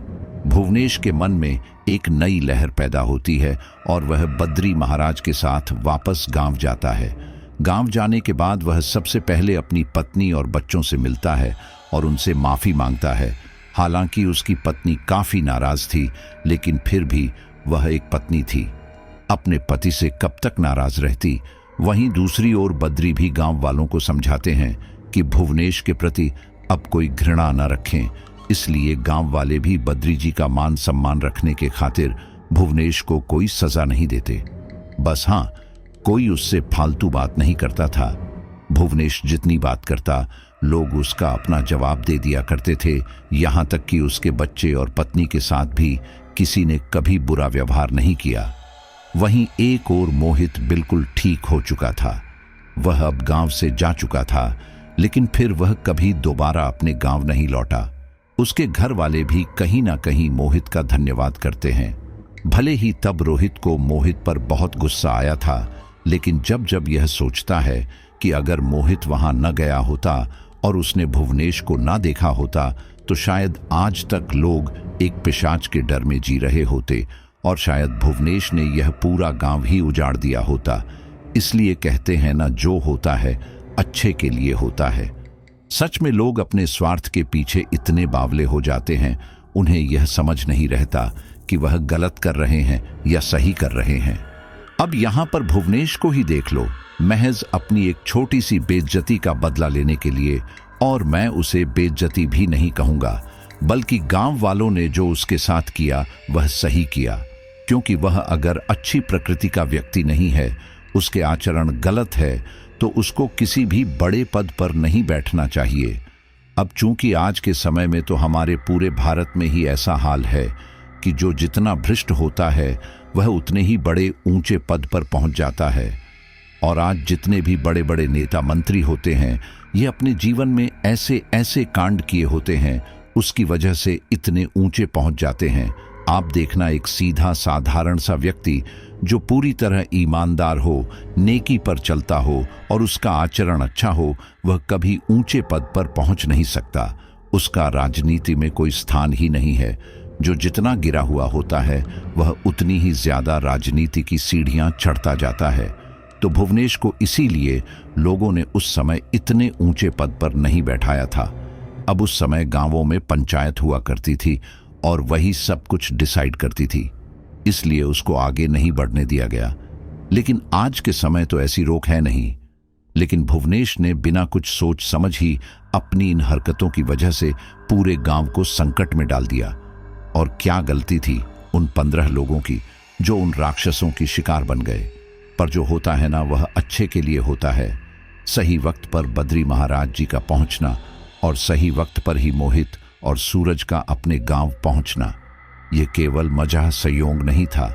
A: भुवनेश के मन में एक नई लहर पैदा होती है और वह बद्री महाराज के साथ वापस गांव जाता है। गांव जाने के बाद वह सबसे पहले अपनी पत्नी और बच्चों से मिलता है और उनसे माफी मांगता है। हालांकि उसकी पत्नी काफी नाराज थी, लेकिन फिर भी वह एक पत्नी थी, अपने पति से कब तक नाराज रहती। वहीं दूसरी ओर बद्री भी गांव वालों को समझाते हैं कि भुवनेश के प्रति अब कोई घृणा न रखें। इसलिए गांव वाले भी बद्री जी का मान सम्मान रखने के खातिर भुवनेश को कोई सजा नहीं देते। बस हाँ, कोई उससे फालतू बात नहीं करता था। भुवनेश जितनी बात करता, लोग उसका अपना जवाब दे दिया करते थे। यहां तक कि उसके बच्चे और पत्नी के साथ भी किसी ने कभी बुरा व्यवहार नहीं किया। वहीं एक और मोहित बिल्कुल ठीक हो चुका था। वह अब गांव से जा चुका था, लेकिन फिर वह कभी दोबारा अपने गांव नहीं लौटा। उसके घर वाले भी कहीं ना कहीं मोहित का धन्यवाद करते हैं। भले ही तब रोहित को मोहित पर बहुत गुस्सा आया था, लेकिन जब जब यह सोचता है कि अगर मोहित वहां न गया होता और उसने भुवनेश को ना देखा होता तो शायद आज तक लोग एक पिशाच के डर में जी रहे होते और शायद भुवनेश ने यह पूरा गांव ही उजाड़ दिया होता। इसलिए कहते हैं ना, जो होता है अच्छे के लिए होता है। सच में लोग अपने स्वार्थ के पीछे इतने बावले हो जाते हैं, उन्हें यह समझ नहीं रहता कि वह गलत कर रहे हैं या सही कर रहे हैं। अब यहां पर भुवनेश को ही देख लो, महज अपनी एक छोटी सी बेइज्जती का बदला लेने के लिए। और मैं उसे बेइज्जती भी नहीं कहूंगा, बल्कि गांव वालों ने जो उसके साथ किया वह सही किया, क्योंकि वह अगर अच्छी प्रकृति का व्यक्ति नहीं है, उसके आचरण गलत है, तो उसको किसी भी बड़े पद पर नहीं बैठना चाहिए। अब चूंकि आज के समय में तो हमारे पूरे भारत में ही ऐसा हाल है कि जो जितना भ्रष्ट होता है वह उतने ही बड़े ऊंचे पद पर पहुंच जाता है। और आज जितने भी बड़े बड़े नेता मंत्री होते हैं, ये अपने जीवन में ऐसे ऐसे कांड किए होते हैं, उसकी वजह से इतने ऊंचे पहुंच जाते हैं। आप देखना, एक सीधा साधारण सा व्यक्ति जो पूरी तरह ईमानदार हो, नेकी पर चलता हो और उसका आचरण अच्छा हो, वह कभी ऊंचे पद पर पहुंच नहीं सकता। उसका राजनीति में कोई स्थान ही नहीं है। जो जितना गिरा हुआ होता है वह उतनी ही ज्यादा राजनीति की सीढ़ियां चढ़ता जाता है। तो भुवनेश को इसीलिए लोगों ने उस समय इतने ऊंचे पद पर नहीं बैठाया था। अब उस समय गांवों में पंचायत हुआ करती थी और वही सब कुछ डिसाइड करती थी, इसलिए उसको आगे नहीं बढ़ने दिया गया। लेकिन आज के समय तो ऐसी रोक है नहीं। लेकिन भुवनेश ने बिना कुछ सोच समझ ही अपनी इन हरकतों की वजह से पूरे गांव को संकट में डाल दिया। और क्या गलती थी उन 15 लोगों की जो उन राक्षसों की शिकार बन गए। पर जो होता है ना, वह अच्छे के लिए होता है। सही वक्त पर बद्री महाराज जी का पहुंचना और सही वक्त पर ही मोहित और सूरज का अपने गांव पहुंचना, ये केवल मजाह संयोग नहीं था,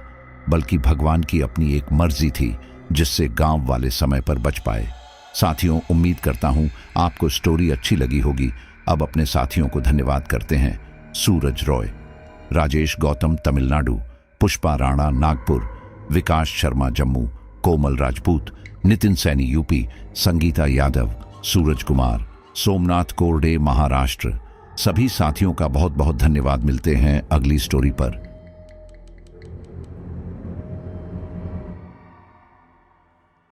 A: बल्कि भगवान की अपनी एक मर्जी थी, जिससे गांव वाले समय पर बच पाए। साथियों, उम्मीद करता हूं आपको स्टोरी अच्छी लगी होगी। अब अपने साथियों को धन्यवाद करते हैं। सूरज रॉय, राजेश गौतम तमिलनाडु, पुष्पा राणा नागपुर, विकास शर्मा जम्मू, कोमल राजपूत, नितिन सैनी यूपी, संगीता यादव, सूरज कुमार, सोमनाथ कोरडे महाराष्ट्र। सभी साथियों का बहुत बहुत धन्यवाद। मिलते हैं अगली स्टोरी पर।